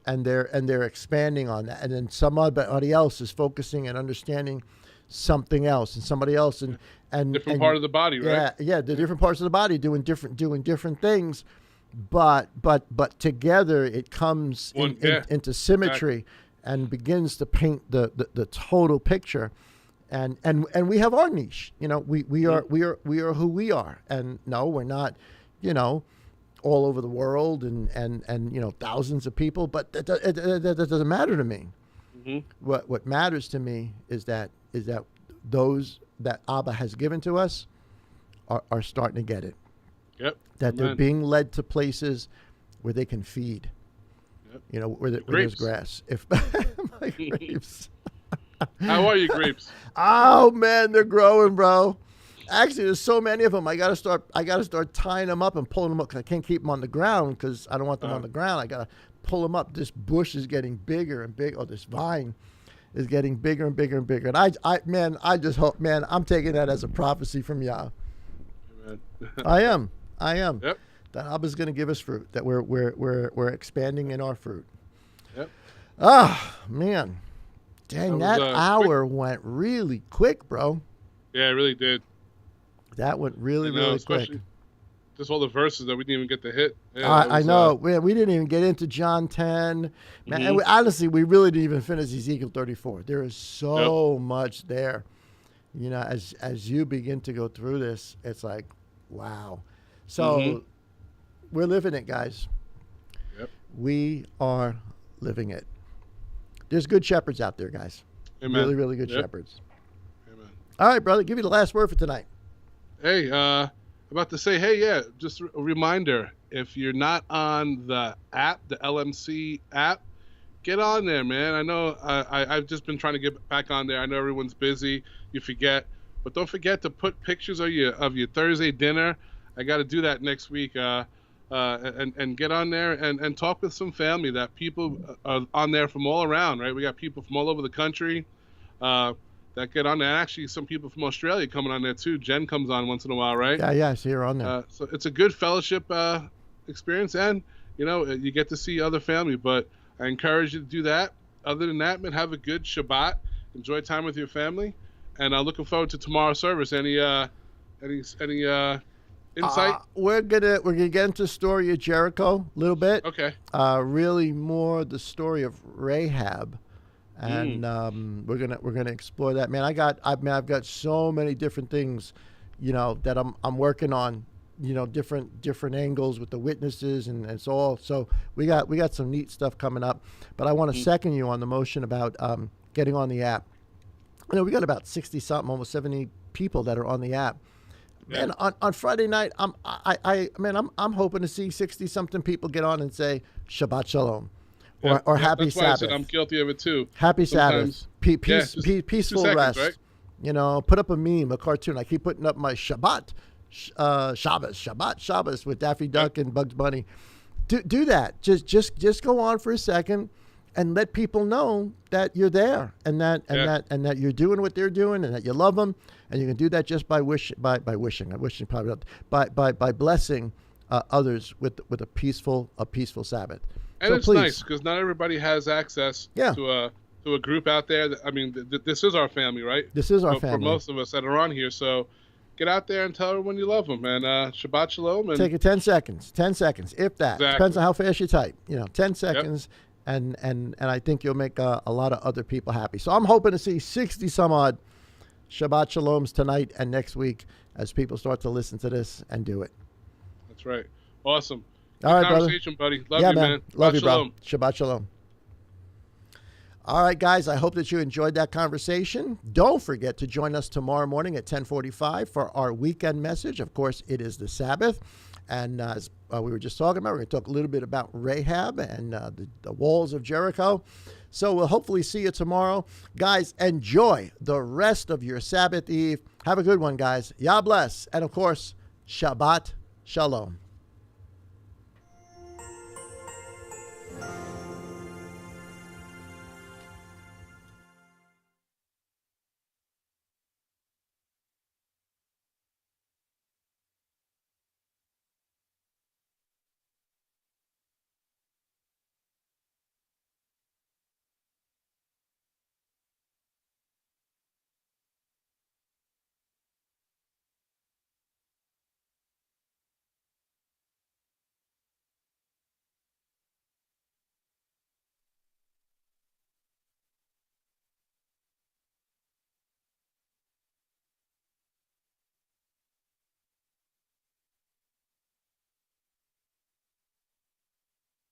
and they're expanding on that, and then somebody else is focusing and understanding something else, and somebody else and different part of the body, right? Yeah, the different parts of the body doing different things, but together it comes into symmetry. Exactly. And begins to paint the total picture, and we have our niche. We are who we are, and no, we're not, all over the world and thousands of people. But that doesn't matter to me. Mm-hmm. What matters to me is that those that Abba has given to us are starting to get it. Yep. That they're being led to places where they can feed. Where there's grass. If my grapes. How are you, grapes? Oh man, they're growing, bro. Actually, there's so many of them. I gotta start tying them up and pulling them up, because I can't keep them on the ground because I don't want them on the ground. I gotta pull them up. This bush is getting bigger and bigger. Oh, this vine is getting bigger and bigger and bigger. And I just hope, man, I'm taking that as a prophecy from Yah. Amen. I am. Yep. That Abba's going to give us fruit. That we're expanding in our fruit. Yep. Ah, man, dang, that hour went really quick, bro. Yeah, it really did. That went really quick. Just all the verses that we didn't even get to hit. Yeah, I know. We didn't even get into John 10. Man, and honestly, we really didn't even finish Ezekiel 34. There is so much there. As you begin to go through this, it's like, wow. So. We're living it, guys. Yep. We are living it. There's good shepherds out there, guys. Amen. Really, really good shepherds. Amen. All right, brother, give you the last word for tonight. Hey, about to say, just a reminder, if you're not on the app, the LMC app, get on there, man. I know I've just been trying to get back on there. I know everyone's busy. You forget. But don't forget to put pictures of your Thursday dinner. I got to do that next week. And get on there and talk with some family. That people are on there from all around, right? We got people from all over the country that get on there. And actually, some people from Australia coming on there too. Jen comes on once in a while, right? Yeah, I see her on there. So it's a good fellowship experience, and you get to see other family. But I encourage you to do that. Other than that, man, have a good Shabbat. Enjoy time with your family, and I'm looking forward to tomorrow's service. Any insight? We're gonna get into the story of Jericho a little bit. Okay. Really more the story of Rahab, and we're gonna explore that. Man, I've got so many different things, that I'm working on. Different angles with the witnesses, and it's all. So we got some neat stuff coming up. But I want to second you on the motion about getting on the app. We got about 60 something, almost 70 people that are on the app. Yeah. And on Friday night, I'm hoping to see 60 something people get on and say Shabbat Shalom, or Happy that's Sabbath. Why I said I'm guilty of it too. Happy Sabbath, peaceful rest. Right? Put up a meme, a cartoon. I keep putting up my Shabbat, Shabbos with Daffy Duck and Bugs Bunny. Do that. Just go on for a second and let people know that you're there and that you're doing what they're doing and that you love them. And you can do that just by wishing. I'm wishing probably not, by blessing others with a peaceful Sabbath. And so it's nice because not everybody has access to a group out there. This is our family, right? This is our family for most of us that are on here. So get out there and tell everyone you love them. And Shabbat Shalom. And take it 10 seconds, if that. Exactly. Depends on how fast you type. 10 seconds. Yep. And I think you'll make a lot of other people happy. So I'm hoping to see 60 some odd Shabbat Shaloms tonight and next week as people start to listen to this and do it. That's right. Awesome. All right, brother. Conversation, buddy. Love Yeah, you, man. Love you, bro. Shalom. Shabbat shalom. All right, guys, I hope that you enjoyed that conversation. Don't forget to join us tomorrow morning at 10:45 for our weekend message. Of course, it is the Sabbath. And as we were just talking about, we're going to talk a little bit about Rahab and the walls of Jericho. So we'll hopefully see you tomorrow. Guys, enjoy the rest of your Sabbath Eve. Have a good one, guys. Yah bless. And, of course, Shabbat Shalom.